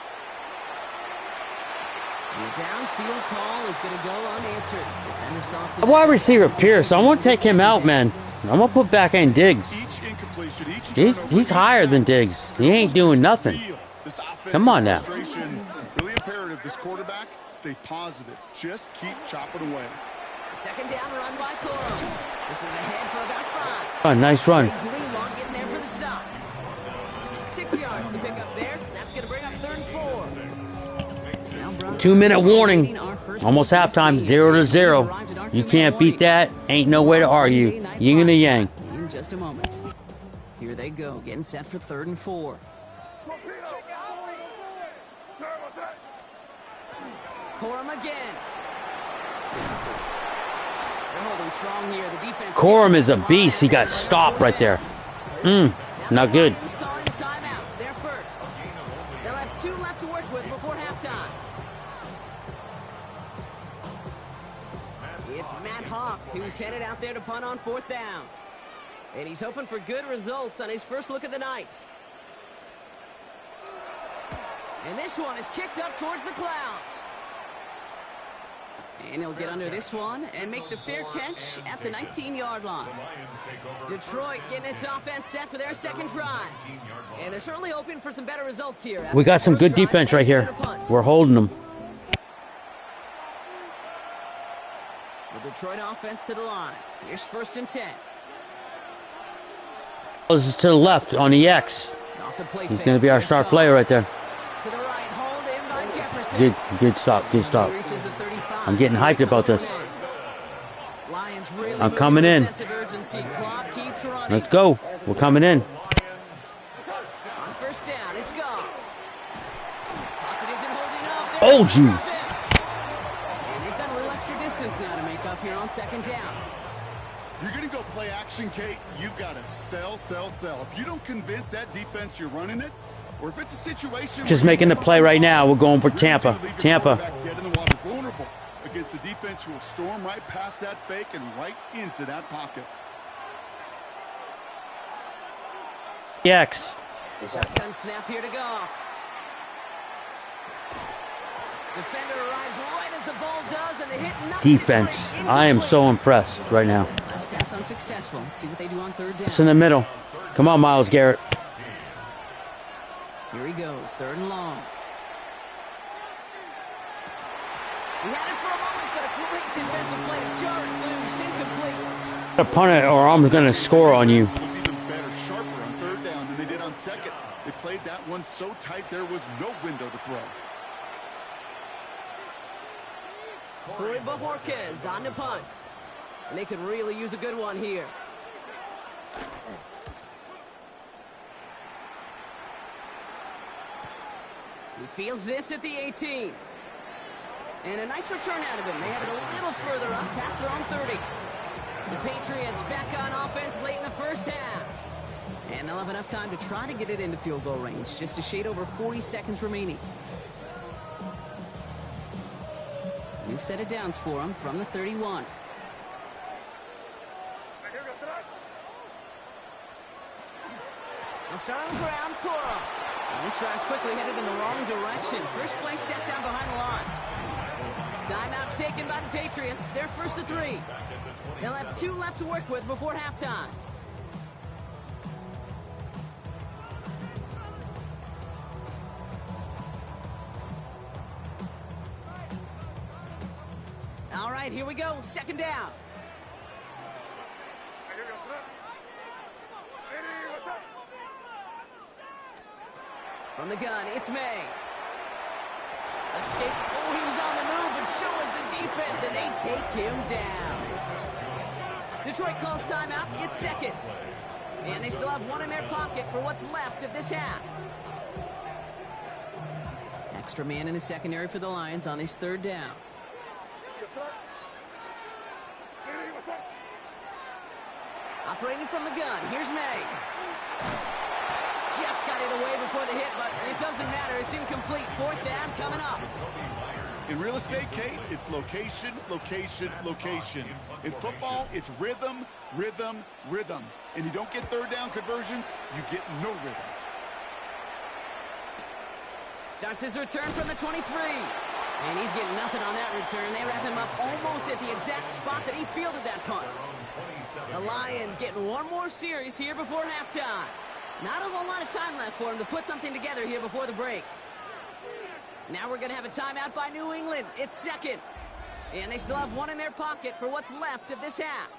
The downfield call is going to go unanswered. Defender saw to Wide receiver Pierce, I want to take him out, man. I'm going to put back in Diggs. He's higher than Diggs. He ain't doing nothing. Come on now. Really imperative this quarterback stay positive. Just keep chopping away. 2nd down run by Corum. This is ahead for about 5. Oh, nice run. Greenlaw getting there for the stop. 6 yards the pickup there. That's going to bring up 3rd and 4. 2-minute warning. Almost halftime, 0-0. You can't beat that. Ain't no way to argue. Yin and a yang. In just a moment. Here they go, getting set for 3rd and 4. Corum again. They're holding strong here. The defense. Corum is a beast. He got stopped right there. Not good. He's calling timeouts. They're first. They'll have 2 left to work with before halftime. It's Matt Hawk who's headed out there to punt on 4th down. And he's hoping for good results on his first look of the night. And this one is kicked up towards the clouds. And he'll get under this one and make the fair catch at the 19-yard line. Detroit getting its offense set for their 2nd drive. And they're certainly hoping for some better results here. We got some good defense right here. We're holding them. The Detroit offense to the line. Here's 1st and 10. This is to the left on the X. He's going to be our star player right there. To the right, hold in by Jefferson. Good stop, good stop. I'm getting hyped about this. I'm coming in. Let's go. We're coming in. On 1st down, it's gone. Pocket isn't holding up. Oh, gee. And they've got a little extra distance now to make up here on 2nd down. You're going to go play action, Kate. You've got to sell, sell, sell. If you don't convince that defense you're running it, or if it's a situation... Just making the play right now. We're going for Tampa. Tampa. Dead in the water, vulnerable against a defense who will storm right past that fake and right into that pocket. X. Shotgun snap here to go. Defender arrives right as the ball does, and the hit knocks Defense. it I am so impressed right now. Last pass unsuccessful. Let's see what they do on third down. It's in the middle. Come on, Myles Garrett. Here he goes, third and long. He had it for a moment, but a great defensive play to jar it loose, incomplete. A punt it, or I'm going to score on you. Even better, sharper on third down than they did on second. They played that one so tight there was no window to throw. Corey Bajorquez on the punt. And they could really use a good one here. He fields this at the 18. And a nice return out of him. They have it a little further up past their own 30. The Patriots back on offense late in the first half. And they'll have enough time to try to get it into field goal range. Just a shade over 40 seconds remaining. New set of downs for him from the 31. They'll start on the ground, Cora. And this drive's quickly headed in the wrong direction. First play set down behind the line. Timeout taken by the Patriots. They're first to 3. They'll have 2 left to work with before halftime. All right, here we go. Second down. From the gun, it's May. Escape. Oh, he was on the move, but so was the defense, and they take him down. Detroit calls timeout. It's second. And they still have 1 in their pocket for what's left of this half. Extra man in the secondary for the Lions on this third down. Operating from the gun, here's May. Just got it away before the hit, but it doesn't matter. It's incomplete. Fourth down coming up. In real estate, Kate, it's location, location, location. In football, it's rhythm, rhythm, rhythm. And you don't get third down conversions, you get no rhythm. Starts his return from the 23. And he's getting nothing on that return. They wrap him up almost at the exact spot that he fielded that punt. The Lions getting 1 more series here before halftime. Not a whole lot of time left for him to put something together here before the break. Now we're going to have a timeout by New England. It's second. And they still have 1 in their pocket for what's left of this half.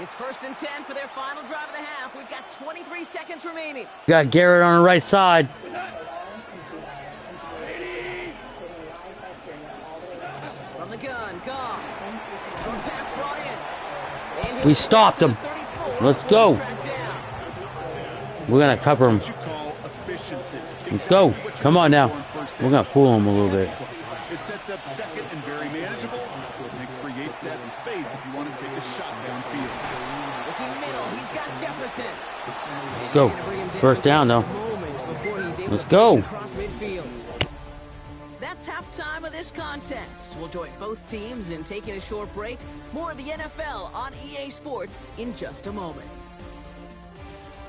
It's first and 10 for their final drive of the half. We've got 23 seconds remaining. Got Garrett on the right side. From the gun, Goff. Short pass brought in. And We stopped him. Let's go. We're going to cover him. Let's go. Come on now. We're going to fool him a little bit. It sets up second and very manageable, and it creates that space if you want to take a shot downfield. Looking middle, he's got Jefferson. Let's go. First down, though. Let's go. That's halftime of this contest. We'll join both teams in taking a short break. More of the NFL on EA Sports in just a moment.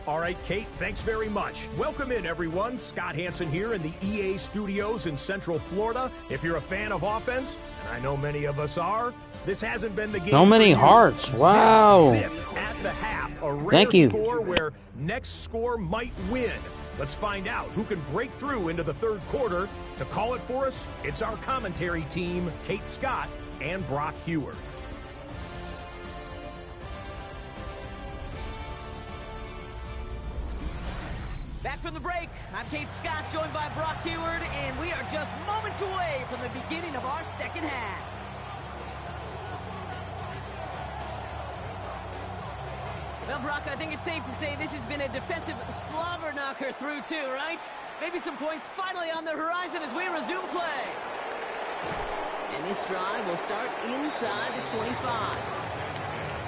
All right, Kate, thanks very much. Welcome in, everyone. Scott Hansen here in the EA studios in Central Florida. If you're a fan of offense, and I know many of us are, this hasn't been the game. So many hearts. Wow. Zip at the half. A rare Thank you. score where next score might win. Let's find out who can break through into the third quarter. To call it for us, it's our commentary team, Kate Scott and Brock Heward. Back from the break, I'm Kate Scott, joined by Brock Heward, and we are just moments away from the beginning of our second half. Well, Brock, I think it's safe to say this has been a defensive slobber knocker through two, right? Maybe some points finally on the horizon as we resume play. And this drive will start inside the 25.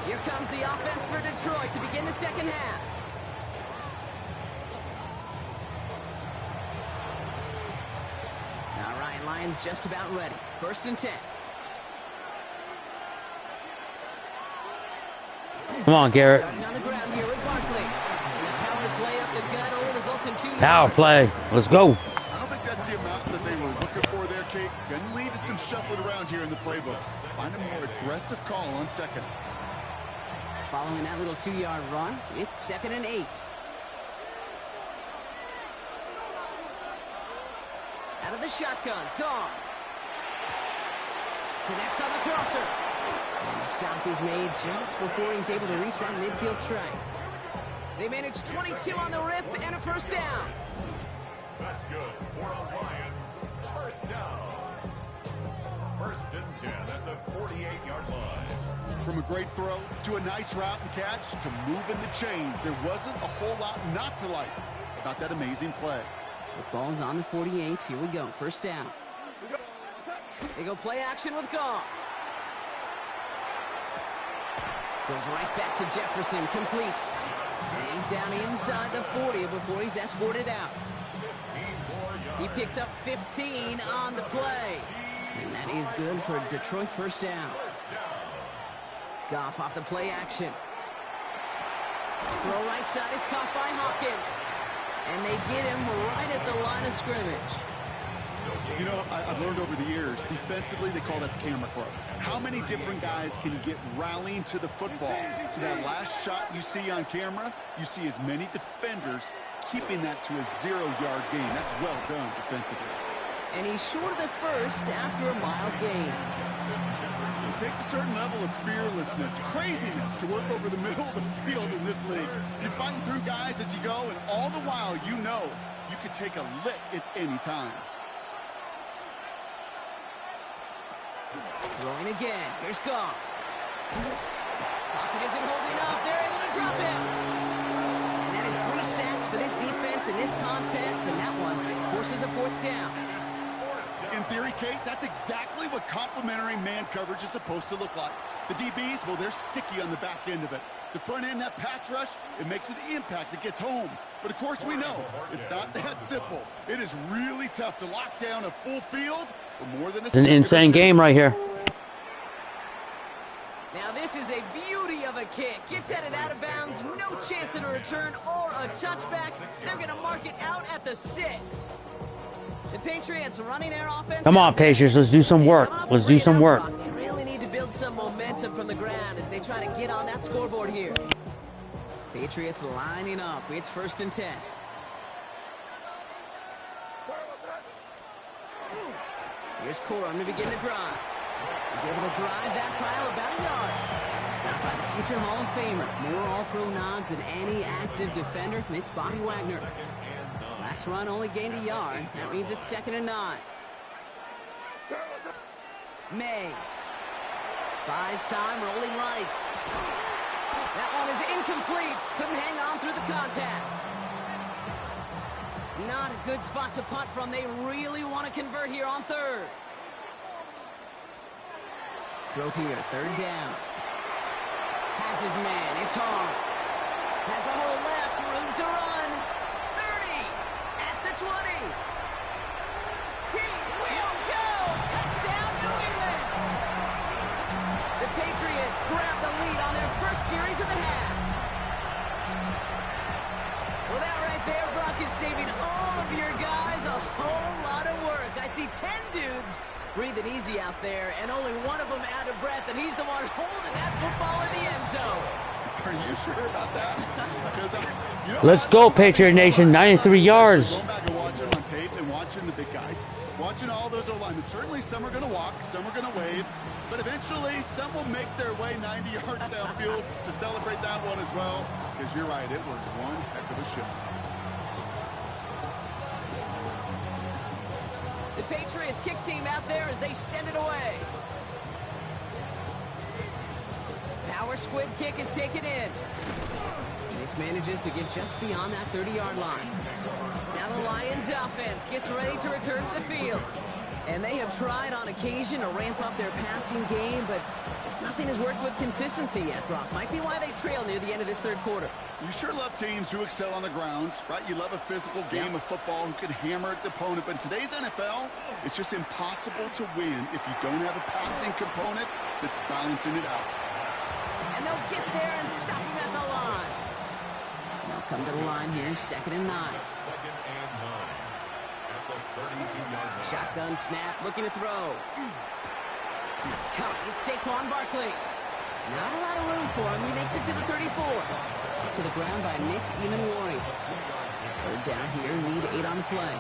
Here comes the offense for Detroit to begin the second half. All right, Lions just about ready. 1st and 10. Come on, Garrett. Power play. Let's go. I don't think that's the amount that they were looking for there, Kate. Going to lead to some shuffling around here in the playbook. Find a more aggressive call on second. Following that little 2-yard run, it's 2nd and 8. Out of the shotgun, Goff. Connects on the crosser. And the stop is made just before he's able to reach that midfield strike. They managed 22 on the rip and a 1st down. That's good for the Lions. 1st down. 1st and 10 at the 48-yard line. From a great throw to a nice route and catch to moving the chains, there wasn't a whole lot not to like about that amazing play. The ball's on the 48. Here we go. 1st down. They go play action with Goff. Goes right back to Jefferson. Complete. And he's down inside the 40 before he's escorted out. He picks up 15 on the play. And that is good for Detroit. 1st down. Goff off the play action. Throw right side is caught by Hopkins. And they get him right at the line of scrimmage. You know, I've learned over the years, defensively, they call that the camera club. How many different guys can you get rallying to the football? So that last shot you see on camera, you see as many defenders keeping that to a 0-yard gain. That's well done defensively. And he's short of the 1st after a mile gain. It takes a certain level of fearlessness, craziness to work over the middle of the field in this league. You're fighting through guys as you go, and all the while you know you could take a lick at any time. Throwing again. Here's Goff. Pocket isn't holding up. They're able to drop him. And that is 3 sacks for this defense in this contest, and that one forces a 4th down. In theory, Kate, that's exactly what complementary man coverage is supposed to look like. The DBs, well, they're sticky on the back end of it. The front end, that pass rush, it makes an impact that gets home. But, of course, we know it's not that simple. It is really tough to lock down a full field for more than a It's an insane game right here. Now this is a beauty of a kick. Gets headed out of bounds, no chance of a return or a touchback. They're going to mark it out at the 6. The Patriots running their offense. Come on, Patriots, let's do some work. Let's do some work. They really need to build some momentum from the ground as they try to get on that scoreboard here. Patriots lining up. It's 1st and 10. Here's Corum to begin the drive. He's able to drive that pile about a yard. Stopped by the future Hall of Famer. More All-Pro nods than any active defender. It's Bobby Wagner. Last run only gained a yard. That means it's 2nd and 9. May. Buys time, rolling right. That one is incomplete. Couldn't hang on through the contact. Not a good spot to punt from. They really want to convert here on 3rd. Throw here, 3rd down. Has his man, it's Hobbs. Has a hole left, room to run. 30, at the 20. He will go! Touchdown, New England! The Patriots grab the lead on their first series of the half. Well, that right there, Brock, is saving all of your guys a whole lot of work. I see 10 dudes breathing easy out there, and only one of them out of breath, and he's the one holding that football in the end zone. Are you sure about that? Let's go, Patriot Nation. 93 yards. Going back and watching on tape and watching the big guys. Watching all those O-linemen. Certainly some are going to walk, some are going to wave, but eventually some will make their way 90 yards downfield to celebrate that one as well. Because you're right, it was one heck of a show. The Patriots kick team out there as they send it away. Power Our squib kick is taken in. This manages to get just beyond that 30-yard line. Now the Lions offense gets ready to return to the field. And they have tried on occasion to ramp up their passing game, but nothing has worked with consistency yet, Brock. Might be why they trail near the end of this third quarter. You sure love teams who excel on the grounds, right? You love a physical game of football who can hammer at the opponent. But in today's NFL, it's just impossible to win if you don't have a passing component that's balancing it out. And they'll get there and stop him at the line. They'll come to the line here, 2nd and 9. 2nd and 9 at the 32-yard line. Shotgun snap, looking to throw. It's caught. It's Saquon Barkley. Not a lot of room for him. He makes it to the 34. Up to the ground by Nick Emanwari. 3rd down here, need 8 on the play.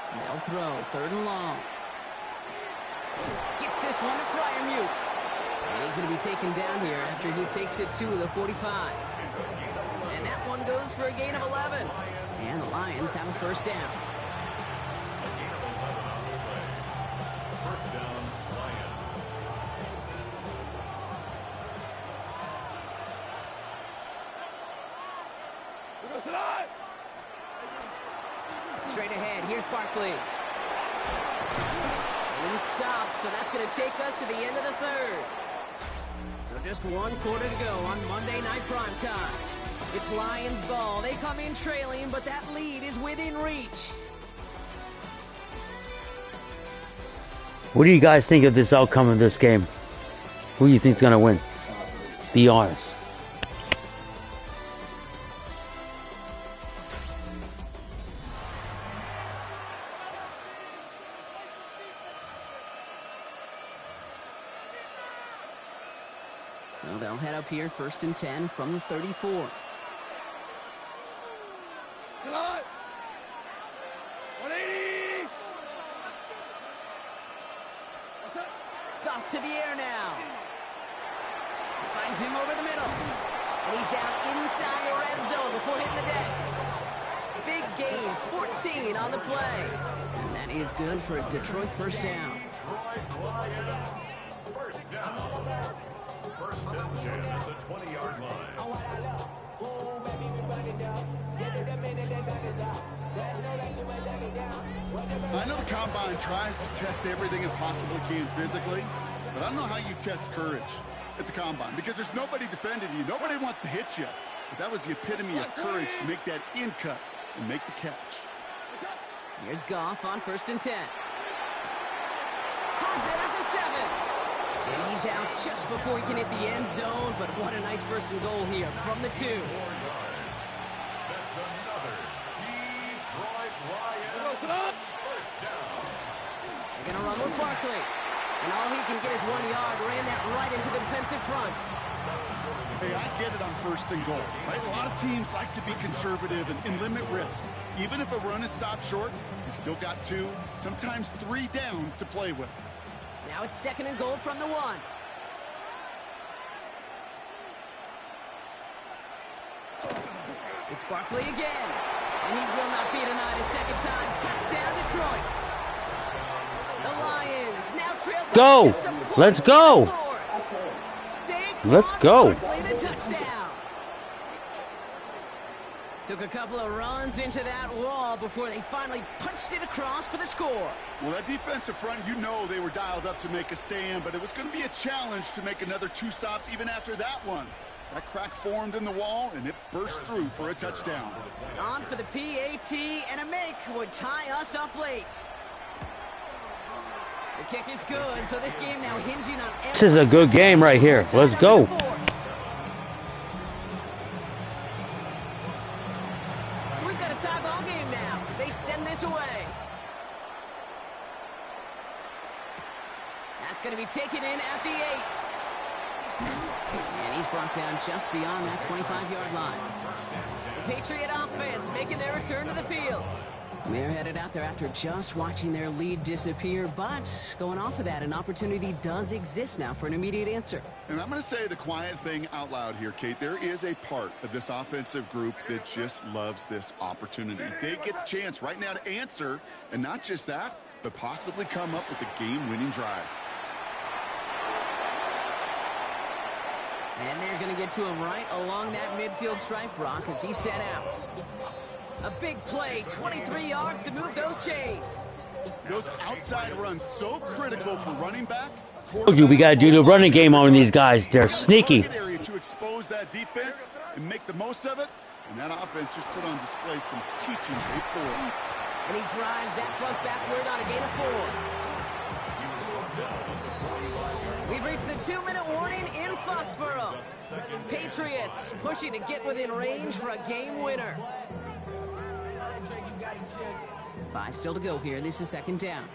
They'll throw, 3rd and long. Gets this one to Fryermuth. And he's going to be taken down here after he takes it to the 45. And that one goes for a gain of 11. And the Lions have a 1st down. First down, Lions. Straight ahead, here's Barkley. And he stops, so that's going to take us to the end of the 3rd. So just 1 quarter to go on Monday Night Primetime. It's Lions ball. They come in trailing, but that lead is within reach. What do you guys think of this outcome of this game? Who do you think's gonna win? Be honest. So they'll head up here, 1st and 10 from the 34. Goff to the air now. Finds him over the middle. And he's down inside the red zone before hitting the deck. Big gain, 14 on the play. And that is good for a Detroit 1st down. Detroit Lions. First down. 1st and 10 at the 20-yard line. I know the Combine tries to test everything it possibly can physically, but I don't know how you test courage at the Combine because there's nobody defending you. Nobody wants to hit you. But that was the epitome of courage to make that in cut and make the catch. Here's Goff on 1st and 10. Has it at the 7. And he's out just before he can hit the end zone, but what a nice 1st and goal here from the 2. That's another Detroit Lions first down. They're going to run with Barkley. And all he can get is 1 yard. Ran that right into the defensive front. Hey, I get it on 1st and goal, right? A lot of teams like to be conservative and limit risk. Even if a run is stopped short, you still got 2, sometimes 3 downs to play with. Now it's 2nd and goal from the 1. It's Barkley again. And he will not be denied a 2nd time. Touchdown, Detroit. The Lions now trail by Go! just a point. Let's go! Let's go! Barkley, the touchdown. Took a couple of runs into that wall before they finally punched it across for the score. Well, that defensive front, you know they were dialed up to make a stand, but it was going to be a challenge to make another 2 stops even after that one. That crack formed in the wall, and it burst through for a touchdown. On for the PAT, and a make would tie us up late. The kick is good, so this game now hinging on... This is a good game right here. Let's go. So we've got a tie ball game now as they send this away. That's going to be taken in at the 8. And he's brought down just beyond that 25-yard line. The Patriot offense making their return to the field. They're headed out there after just watching their lead disappear, but going off of that, an opportunity does exist now for an immediate answer. And I'm going to say the quiet thing out loud here, Kate. There is a part of this offensive group that just loves this opportunity. They get the chance right now to answer, and not just that, but possibly come up with a game-winning drive. And they're going to get to him right along that midfield stripe, Brock, as he's set out. A big play, 23 yards to move those chains. Those outside runs so critical for running back. Told you we got to do the running game on these guys. They're sneaky. To expose that defense and make the most of it. And that offense just put on display some teaching tape for him. And he drives that front backward on a gain of 4. We've reached the 2-minute warning in Foxborough. Patriots pushing to get within range for a game winner. 5 still to go here. This is second down.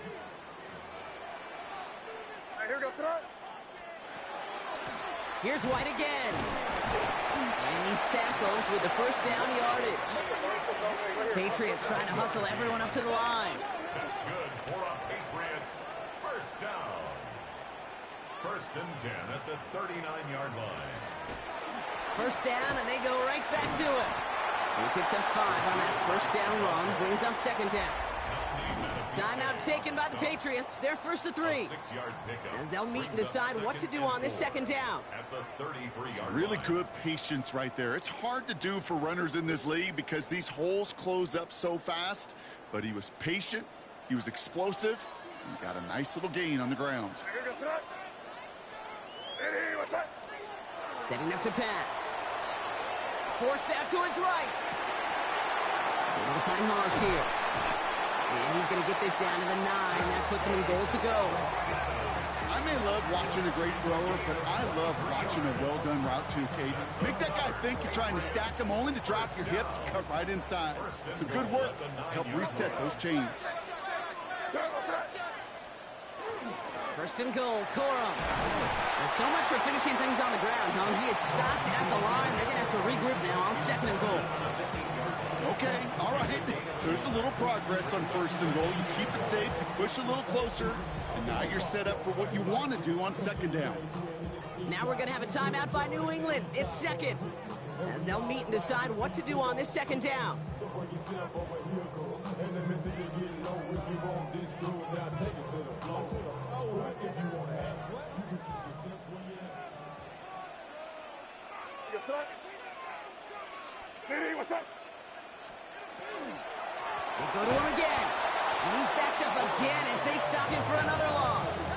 Here's White again. And he's tackled with the first down yardage. Patriots trying to hustle everyone up to the line. That's good for a Patriots first down. First and 10 at the 39-yard line. First down, and they go right back to it. He picks up 5 on that first down run, brings up second down. Timeout taken by the Patriots. They're first to 3. As they'll meet and decide what to do on this second down. Really good patience right there. It's hard to do for runners in this league because these holes close up so fast. But he was patient. He was explosive. And got a nice little gain on the ground. Setting up to pass. Forced out to his right. He's able to find Hawes here. And he's going to get this down to the 9. That puts him in goal to go. I may love watching a great thrower, but I love watching a well-done route too, Kate. Make that guy think you're trying to stack them only to drop your hips, cut right inside. Some good work to help reset those chains. First and goal, Corum. There's so much for finishing things on the ground, huh? He is stopped at the line. They're going to have to regroup now on second and goal. Okay, all right. There's a little progress on first and goal. You keep it safe, you push a little closer, and now you're set up for what you want to do on second down. Now we're going to have a timeout by New England. It's second, as they'll meet and decide what to do on this second down. What's up? They go to him again, and he's backed up again as they stop him for another loss.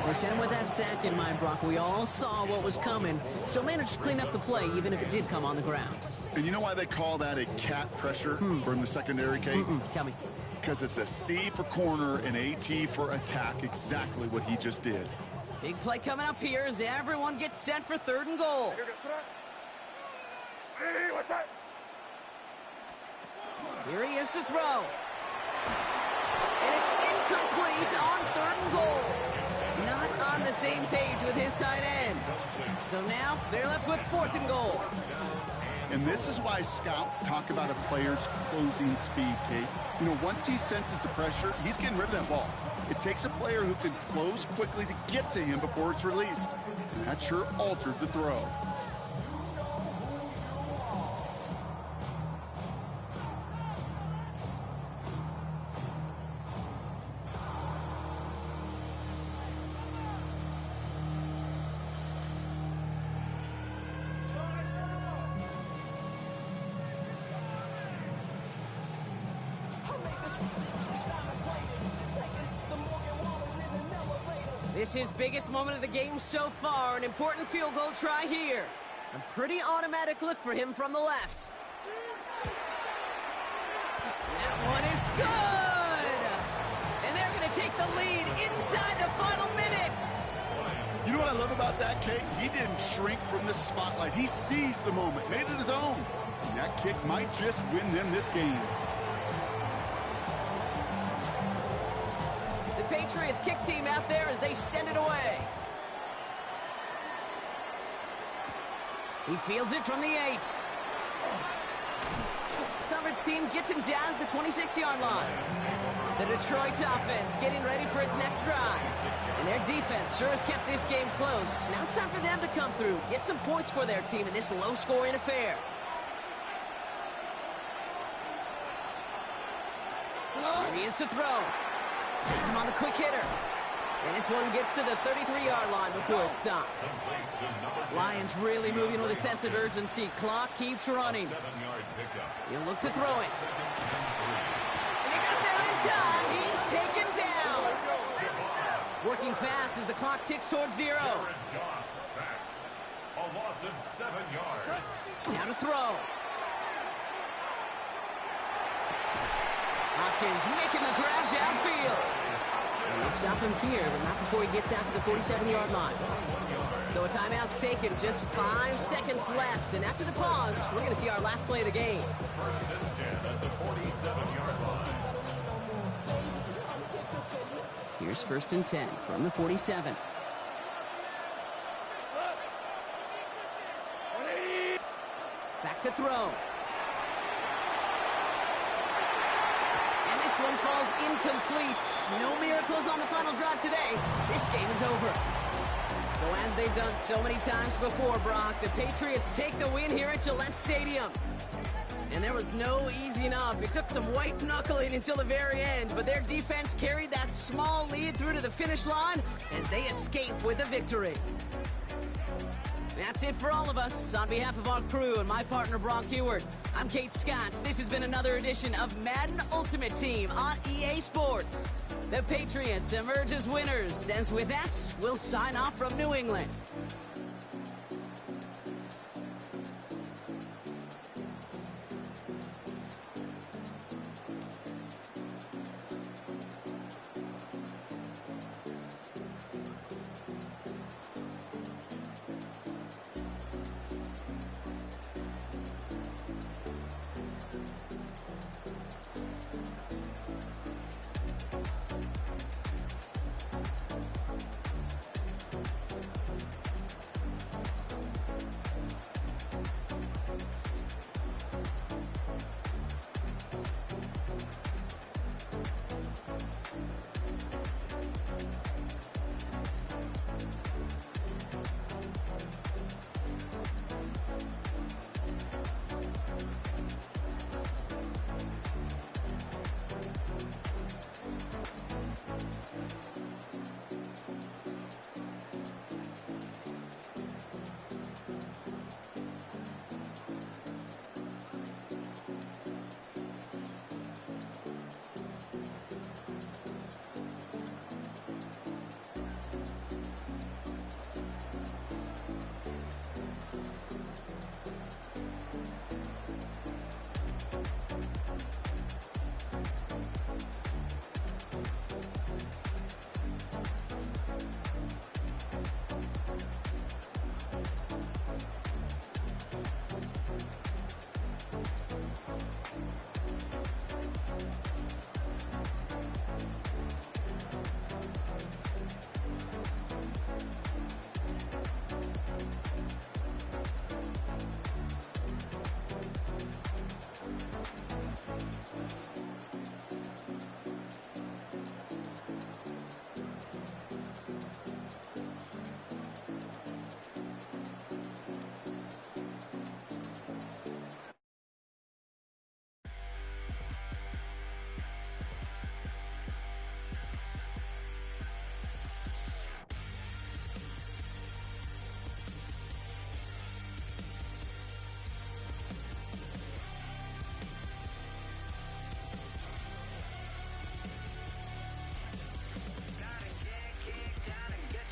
They sent him with that sack in mind, Brock. We all saw what was coming, so managed to clean up the play, even if it did come on the ground. And you know why they call that a cat pressure from the secondary, Kate? Tell me. Because it's a C for corner and a T for attack, exactly what he just did. Big play coming up here as everyone gets set for third and goal. What's up? Here he is to throw. And it's incomplete on third and goal. Not on the same page with his tight end. So now they're left with fourth and goal. And this is why scouts talk about a player's closing speed, Kate. You know, once he senses the pressure, he's getting rid of that ball. It takes a player who can close quickly to get to him before it's released. And that sure altered the throw. This is biggest moment of the game so far. An important field goal try here. A pretty automatic look for him from the left. That one is good. And they're going to take the lead inside the final minute. You know what I love about that, Kate? He didn't shrink from the spotlight. He seized the moment, made it his own. And that kick might just win them this game. Patriots kick team out there as they send it away. He fields it from the 8. Coverage team gets him down at the 26-yard line. The Detroit offense getting ready for its next drive. And their defense sure has kept this game close. Now it's time for them to come through, get some points for their team in this low-scoring affair. Here he is to throw. Puts him on the quick hitter. And this one gets to the 33-yard line before it's stopped. Lions really moving with a sense of urgency. Clock keeps running. He'll look to throw it. And they got there in time. He's taken down. Working fast as the clock ticks towards 0. A loss of 7 yards. Now to throw. Hopkins making the grab downfield. And they'll stop him here, but not before he gets out to the 47-yard line. So a timeout's taken, just 5 seconds left. And after the pause, we're going to see our last play of the game. First and 10 at the 47-yard line. Here's first and 10 from the 47. Back to throw. And this one falls incomplete. No miracles on the final drive today. This game is over. So as they've done so many times before, Brock, the Patriots take the win here at Gillette Stadium. And there was no easing up. It took some white knuckling until the very end, but their defense carried that small lead through to the finish line as they escape with a victory. That's it for all of us. On behalf of our crew and my partner, Brock Heward, I'm Kate Scott. This has been another edition of Madden Ultimate Team on EA Sports. The Patriots emerge as winners, as with that, we'll sign off from New England.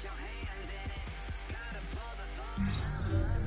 Your hands in it, gotta pull the thorn.